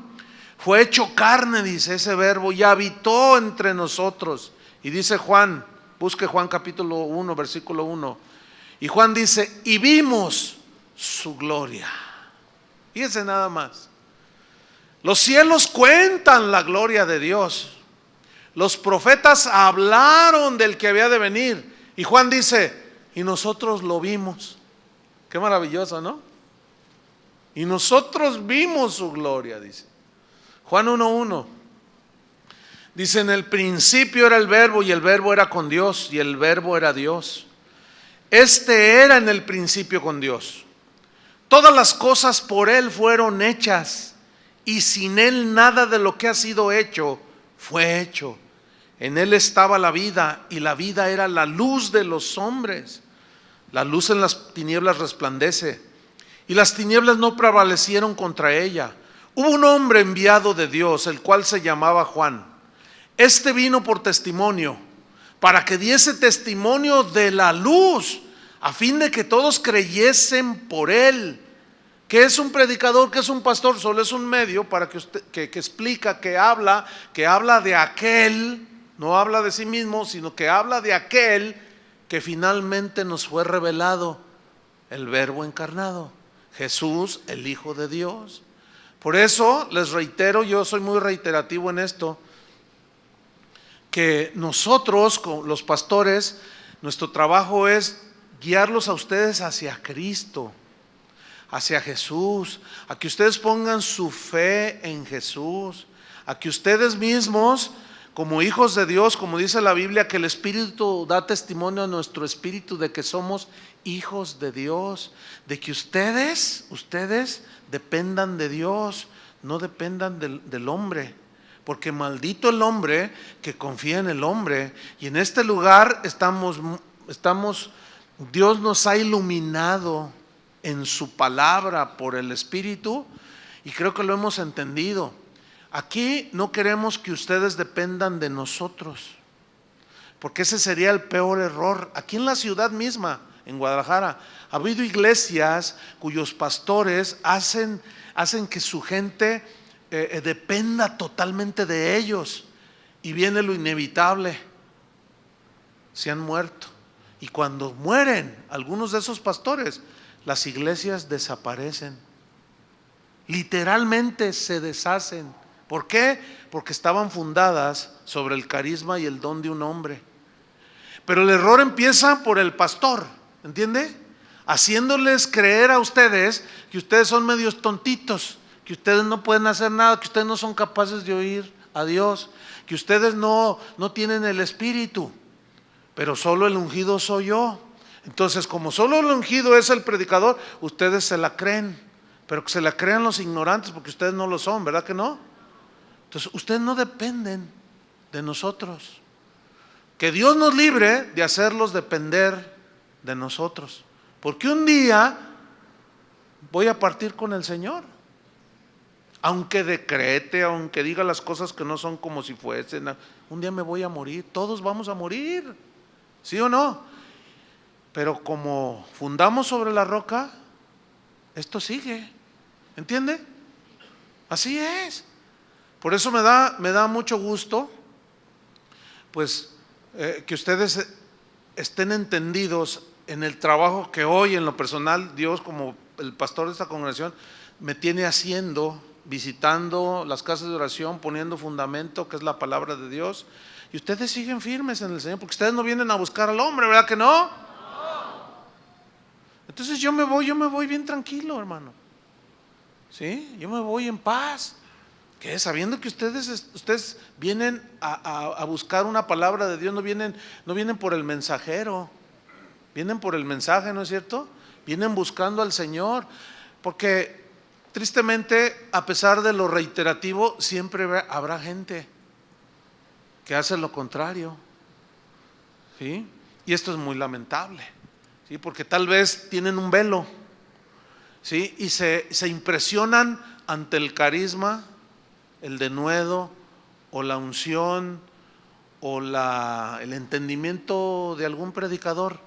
fue hecho carne, dice ese verbo, y habitó entre nosotros. Y dice Juan, busque Juan capítulo 1, versículo 1, Y Juan dice, y vimos su gloria. Fíjense nada más. Los cielos cuentan la gloria de Dios. Los profetas hablaron del que había de venir. Y Juan dice, y nosotros lo vimos. Qué maravilloso, ¿no? Y nosotros vimos su gloria, dice. Juan 1:1. Dice, en el principio era el verbo, y el verbo era con Dios, y el verbo era Dios. Este era en el principio con Dios. Todas las cosas por Él fueron hechas, y sin Él nada de lo que ha sido hecho fue hecho. En Él estaba la vida, y la vida era la luz de los hombres. La luz en las tinieblas resplandece, y las tinieblas no prevalecieron contra ella. Hubo un hombre enviado de Dios, el cual se llamaba Juan. Este vino por testimonio, para que diese testimonio de la luz, a fin de que todos creyesen por él. ¿Qué es un predicador? ¿Qué es un pastor? Solo es un medio para que usted, que explica, que habla de aquel, no habla de sí mismo, sino que habla de aquel que finalmente nos fue revelado, el Verbo encarnado, Jesús, el Hijo de Dios. Por eso les reitero, yo soy muy reiterativo en esto, que nosotros, los pastores, nuestro trabajo es guiarlos a ustedes hacia Cristo, hacia Jesús, a que ustedes pongan su fe en Jesús, a que ustedes mismos, como hijos de Dios, como dice la Biblia, que el Espíritu da testimonio a nuestro espíritu de que somos hijos de Dios, de que ustedes dependan de Dios, no dependan del hombre. Porque maldito el hombre que confía en el hombre. Y en este lugar estamos, Dios nos ha iluminado en su palabra por el Espíritu, y creo que lo hemos entendido. Aquí no queremos que ustedes dependan de nosotros, porque ese sería el peor error. Aquí en la ciudad misma, en Guadalajara, ha habido iglesias cuyos pastores hacen que su gente dependa totalmente de ellos, y viene lo inevitable: se han muerto. Y cuando mueren algunos de esos pastores, las iglesias desaparecen, literalmente se deshacen. ¿Por qué? Porque estaban fundadas sobre el carisma y el don de un hombre. Pero el error empieza por el pastor, ¿entiende? Haciéndoles creer a ustedes que ustedes son medios tontitos, que ustedes no pueden hacer nada, que ustedes no son capaces de oír a Dios, que ustedes no tienen el Espíritu, pero solo el ungido soy yo. Entonces, como solo el ungido es el predicador, ustedes se la creen, pero que se la crean los ignorantes, porque ustedes no lo son, ¿verdad que no? Entonces, ustedes no dependen de nosotros. Que Dios nos libre de hacerlos depender de nosotros, porque un día voy a partir con el Señor. Aunque decrete, aunque diga las cosas que no son como si fuesen, un día me voy a morir. Todos vamos a morir, ¿sí o no? Pero como fundamos sobre la roca, esto sigue, ¿entiende? Así es. Por eso me da mucho gusto, pues, que ustedes estén entendidos en el trabajo que hoy, en lo personal, Dios, como el pastor de esta congregación, me tiene haciendo, visitando las casas de oración, poniendo fundamento, que es la palabra de Dios. Y ustedes siguen firmes en el Señor, porque ustedes no vienen a buscar al hombre, ¿verdad que no? Entonces yo me voy bien tranquilo, hermano. ¿Sí? Yo me voy en paz. ¿Qué? Sabiendo que ustedes vienen a buscar una palabra de Dios, no vienen por el mensajero, vienen por el mensaje, ¿no es cierto? Vienen buscando al Señor, porque tristemente, a pesar de lo reiterativo, siempre habrá gente que hace lo contrario, ¿sí? Y esto es muy lamentable, ¿sí? Porque tal vez tienen un velo, ¿sí? Y se impresionan ante el carisma, el denuedo, o la unción, o el entendimiento de algún predicador.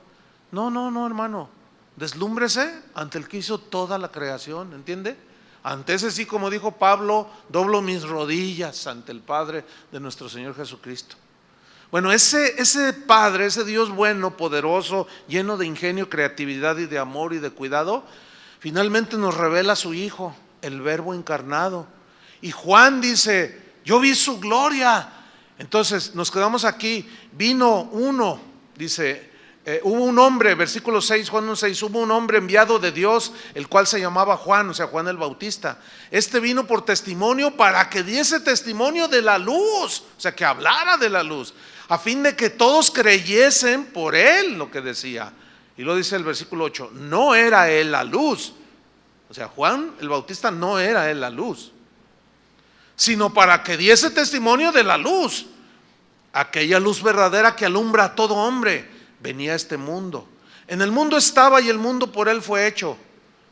No, hermano, deslúmbrese ante el que hizo toda la creación, ¿entiende? Ante ese sí, como dijo Pablo, doblo mis rodillas ante el Padre de nuestro Señor Jesucristo. Bueno, ese Padre, ese Dios bueno, poderoso, lleno de ingenio, creatividad y de amor y de cuidado, finalmente nos revela a su Hijo, el Verbo encarnado. Y Juan dice, yo vi su gloria. Entonces nos quedamos aquí. Vino uno, dice, hubo un hombre, versículo 6, Juan 1:6, hubo un hombre enviado de Dios, el cual se llamaba Juan, o sea, Juan el Bautista. Este vino por testimonio para que diese testimonio de la luz, o sea, que hablara de la luz, a fin de que todos creyesen por él lo que decía. Y lo dice el versículo 8, no era él la luz, o sea, Juan el Bautista no era él la luz, sino para que diese testimonio de la luz, aquella luz verdadera que alumbra a todo hombre. Venía a este mundo. En el mundo estaba y el mundo por él fue hecho,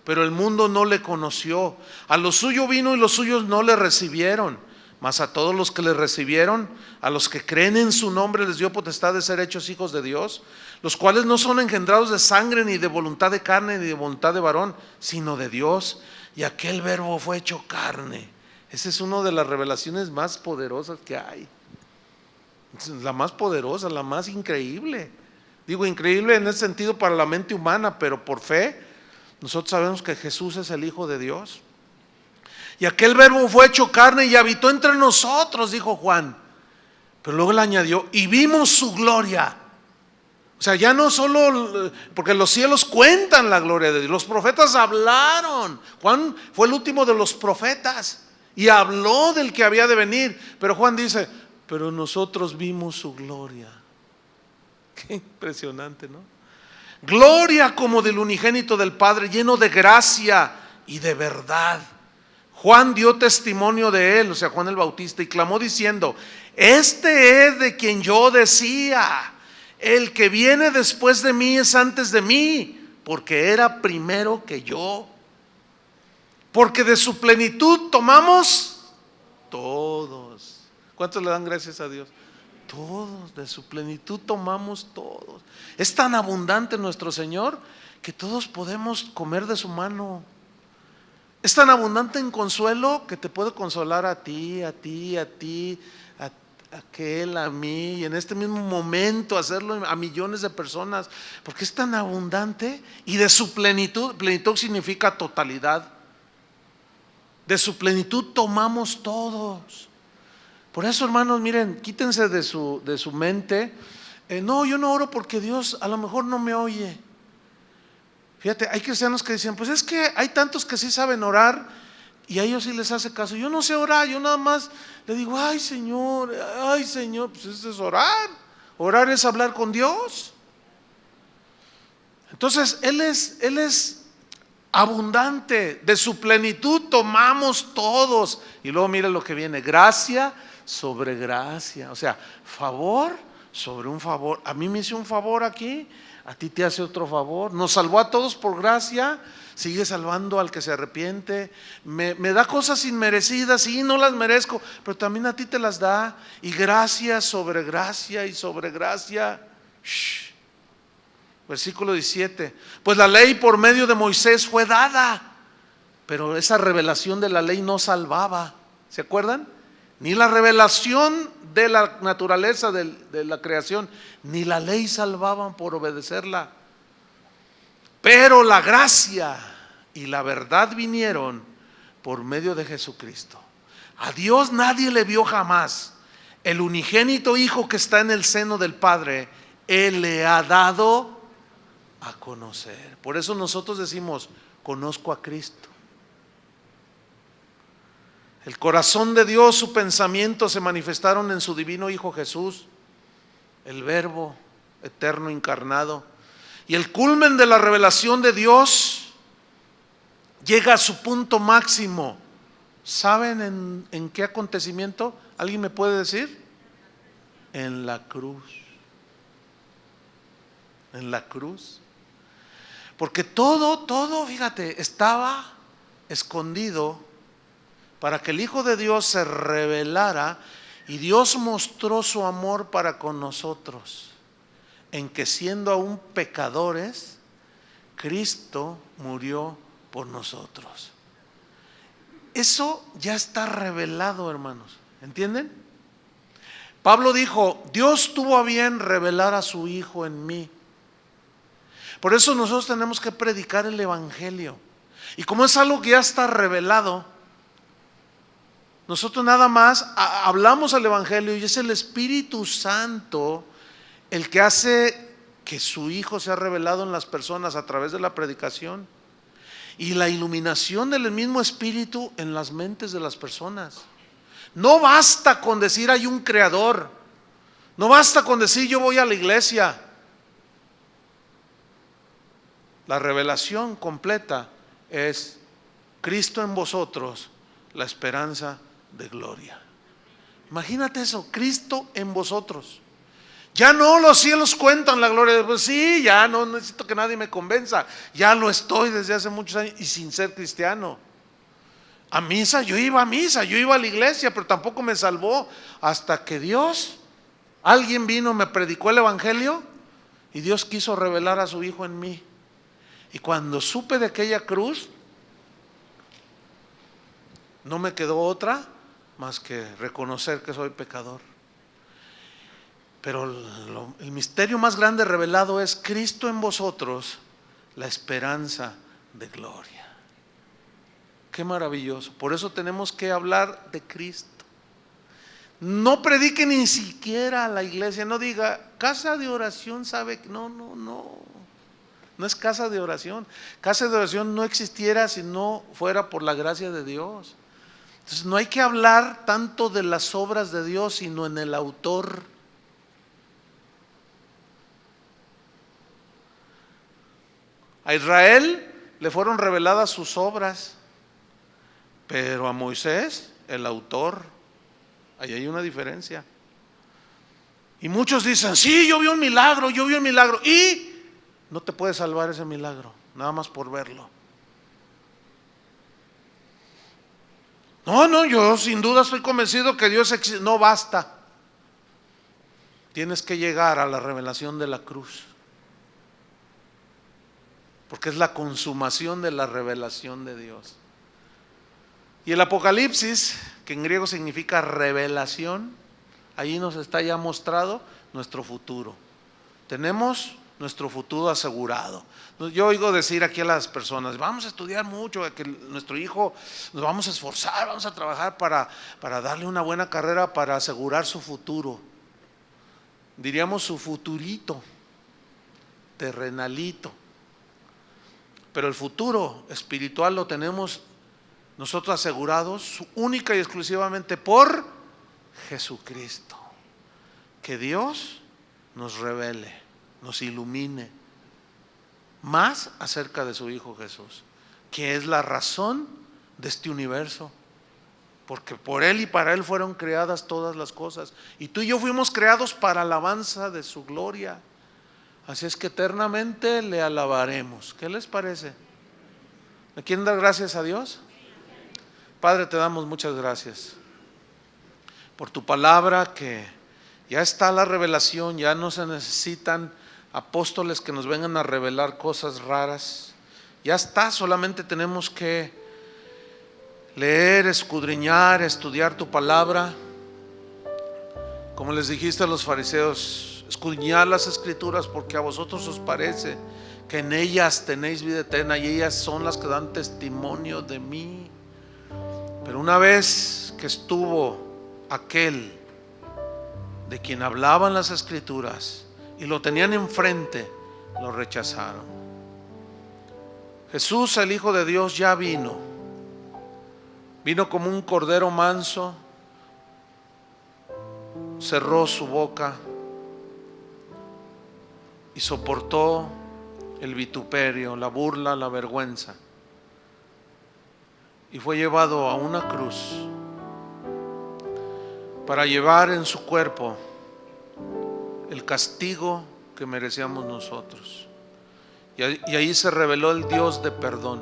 pero el mundo no le conoció. A lo suyo vino y los suyos no le recibieron. Mas a todos los que le recibieron, a los que creen en su nombre, les dio potestad de ser hechos hijos de Dios, los cuales no son engendrados de sangre, ni de voluntad de carne, ni de voluntad de varón, sino de Dios. Y aquel Verbo fue hecho carne. Esa es una de las revelaciones más poderosas que hay. La más poderosa, la más increíble. Digo increíble en ese sentido para la mente humana, pero por fe nosotros sabemos que Jesús es el Hijo de Dios. Y aquel Verbo fue hecho carne y habitó entre nosotros, dijo Juan. Pero luego le añadió, y vimos su gloria. O sea, ya no solo, porque los cielos cuentan la gloria de Dios, los profetas hablaron. Juan fue el último de los profetas y habló del que había de venir. Pero Juan dice, pero nosotros vimos su gloria. Qué impresionante, ¿no? Gloria como del unigénito del Padre, lleno de gracia y de verdad. Juan dio testimonio de él, o sea, Juan el Bautista, y clamó diciendo, este es de quien yo decía, el que viene después de mí es antes de mí, porque era primero que yo. Porque de su plenitud tomamos todos. ¿Cuántos le dan gracias a Dios? Todos, de su plenitud tomamos todos. Es tan abundante nuestro Señor que todos podemos comer de su mano. Es tan abundante en consuelo que te puede consolar a ti, a aquel, a mí, y en este mismo momento hacerlo a millones de personas, porque es tan abundante. Y de su plenitud, plenitud significa totalidad. De su plenitud tomamos todos. Por eso, hermanos, miren, quítense de su mente, no, yo no oro porque Dios a lo mejor no me oye. Fíjate, hay cristianos que dicen, pues es que hay tantos que sí saben orar y a ellos sí les hace caso. Yo no sé orar, yo nada más le digo, ay Señor, pues eso es orar. Orar es hablar con Dios. Entonces, Él es abundante, de su plenitud tomamos todos. Y luego mire lo que viene, gracia sobre gracia, o sea, favor sobre un favor. A mí me hizo un favor aquí, a ti te hace otro favor. Nos salvó a todos por gracia, sigue salvando al que se arrepiente. Me da cosas inmerecidas, sí, no las merezco, pero también a ti te las da. Y gracia sobre gracia y sobre gracia. Versículo 17, pues la ley por medio de Moisés fue dada, pero esa revelación de la ley no salvaba. ¿Se acuerdan? Ni la revelación de la naturaleza de la creación, ni la ley salvaban por obedecerla. Pero la gracia y la verdad vinieron por medio de Jesucristo. A Dios nadie le vio jamás. El unigénito Hijo que está en el seno del Padre, Él le ha dado a conocer. Por eso nosotros decimos, conozco a Cristo. El corazón de Dios, su pensamiento se manifestaron en su divino Hijo Jesús, el Verbo eterno encarnado. Y el culmen de la revelación de Dios llega a su punto máximo. ¿Saben en qué acontecimiento? ¿Alguien me puede decir? En la cruz. En la cruz. Porque todo, fíjate, estaba escondido para que el Hijo de Dios se revelara, y Dios mostró su amor para con nosotros, en que siendo aún pecadores, Cristo murió por nosotros. Eso ya está revelado, hermanos, ¿entienden? Pablo dijo: Dios tuvo a bien revelar a su Hijo en mí. Por eso nosotros tenemos que predicar el Evangelio. Y como es algo que ya está revelado, nosotros nada más hablamos el Evangelio, y es el Espíritu Santo el que hace que su Hijo sea revelado en las personas a través de la predicación y la iluminación del mismo Espíritu en las mentes de las personas. No basta con decir hay un creador, no basta con decir yo voy a la iglesia. La revelación completa es Cristo en vosotros, la esperanza de gloria. Imagínate eso, Cristo en vosotros. Ya no los cielos cuentan la gloria de Dios. Pues sí, ya no necesito que nadie me convenza. Ya lo estoy desde hace muchos años y sin ser cristiano. A misa, yo iba a la iglesia, pero tampoco me salvó hasta que alguien vino, me predicó el Evangelio y Dios quiso revelar a su Hijo en mí. Y cuando supe de aquella cruz, no me quedó otra más que reconocer que soy pecador. Pero el misterio más grande revelado es Cristo en vosotros, la esperanza de gloria. Qué maravilloso. Por eso tenemos que hablar de Cristo. No predique ni siquiera a la iglesia. No diga casa de oración, sabe. No es casa de oración. Casa de oración no existiera si no fuera por la gracia de Dios. Entonces no hay que hablar tanto de las obras de Dios, sino en el autor. A Israel le fueron reveladas sus obras, pero a Moisés, el autor. Ahí hay una diferencia. Y muchos dicen: sí, yo vi un milagro, y no te puede salvar ese milagro, nada más por verlo. No, yo sin duda estoy convencido que Dios existe. No basta. Tienes que llegar a la revelación de la cruz, porque es la consumación de la revelación de Dios. Y el Apocalipsis, que en griego significa revelación, ahí nos está ya mostrado nuestro futuro. Tenemos nuestro futuro asegurado. Yo oigo decir aquí a las personas: vamos a estudiar mucho, que nuestro hijo nos vamos a esforzar, vamos a trabajar para darle una buena carrera, para asegurar su futuro. Diríamos su futurito, terrenalito. Pero el futuro espiritual lo tenemos nosotros asegurados única y exclusivamente por Jesucristo. Que Dios nos revele, nos ilumine más acerca de su Hijo Jesús, que es la razón de este universo, porque por Él y para Él fueron creadas todas las cosas, y tú y yo fuimos creados para alabanza de su gloria. Así es que eternamente le alabaremos. ¿Qué les parece? ¿Le quieren dar gracias a Dios? Padre, te damos muchas gracias por tu palabra, que ya está la revelación, ya no se necesitan apóstoles que nos vengan a revelar cosas raras. Ya está, solamente tenemos que leer, escudriñar, estudiar tu palabra. Como les dijiste a los fariseos: escudriñad las escrituras, porque a vosotros os parece que en ellas tenéis vida eterna, y ellas son las que dan testimonio de mí. Pero una vez que estuvo aquel de quien hablaban las escrituras y lo tenían enfrente, lo rechazaron. Jesús, el Hijo de Dios, ya vino como un cordero manso, cerró su boca y soportó el vituperio, la burla, la vergüenza, y fue llevado a una cruz para llevar en su cuerpo el castigo que merecíamos nosotros. Y ahí se reveló el Dios de perdón,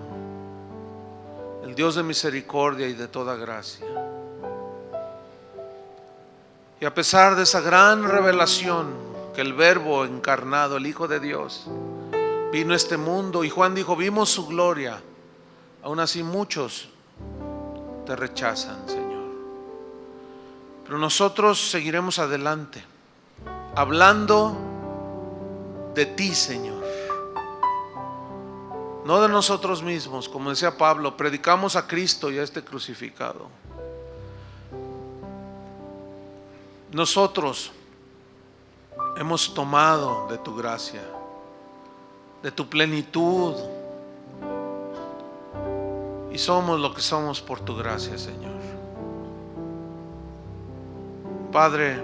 el Dios de misericordia y de toda gracia. Y a pesar de esa gran revelación, que el Verbo encarnado, el Hijo de Dios, vino a este mundo, y Juan dijo: vimos su gloria, aún así muchos te rechazan, Señor. Pero nosotros seguiremos adelante, hablando de ti, Señor, no de nosotros mismos. Como decía Pablo, predicamos a Cristo y a este crucificado. Nosotros hemos tomado de tu gracia, de tu plenitud, y somos lo que somos por tu gracia, Señor. Padre,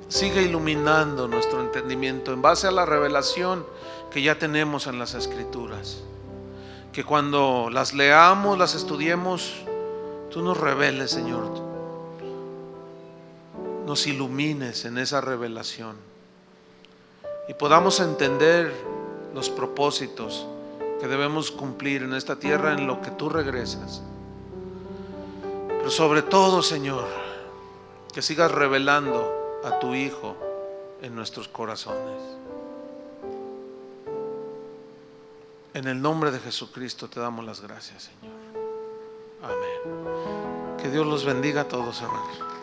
sigue iluminando nuestro entendimiento en base a la revelación que ya tenemos en las Escrituras. Que cuando las leamos, las estudiemos, tú nos reveles, Señor, nos ilumines en esa revelación y podamos entender los propósitos que debemos cumplir en esta tierra en lo que tú regresas. Pero sobre todo, Señor, que sigas revelando a tu Hijo en nuestros corazones. En el nombre de Jesucristo te damos las gracias, Señor. Amén. Que Dios los bendiga a todos, hermanos.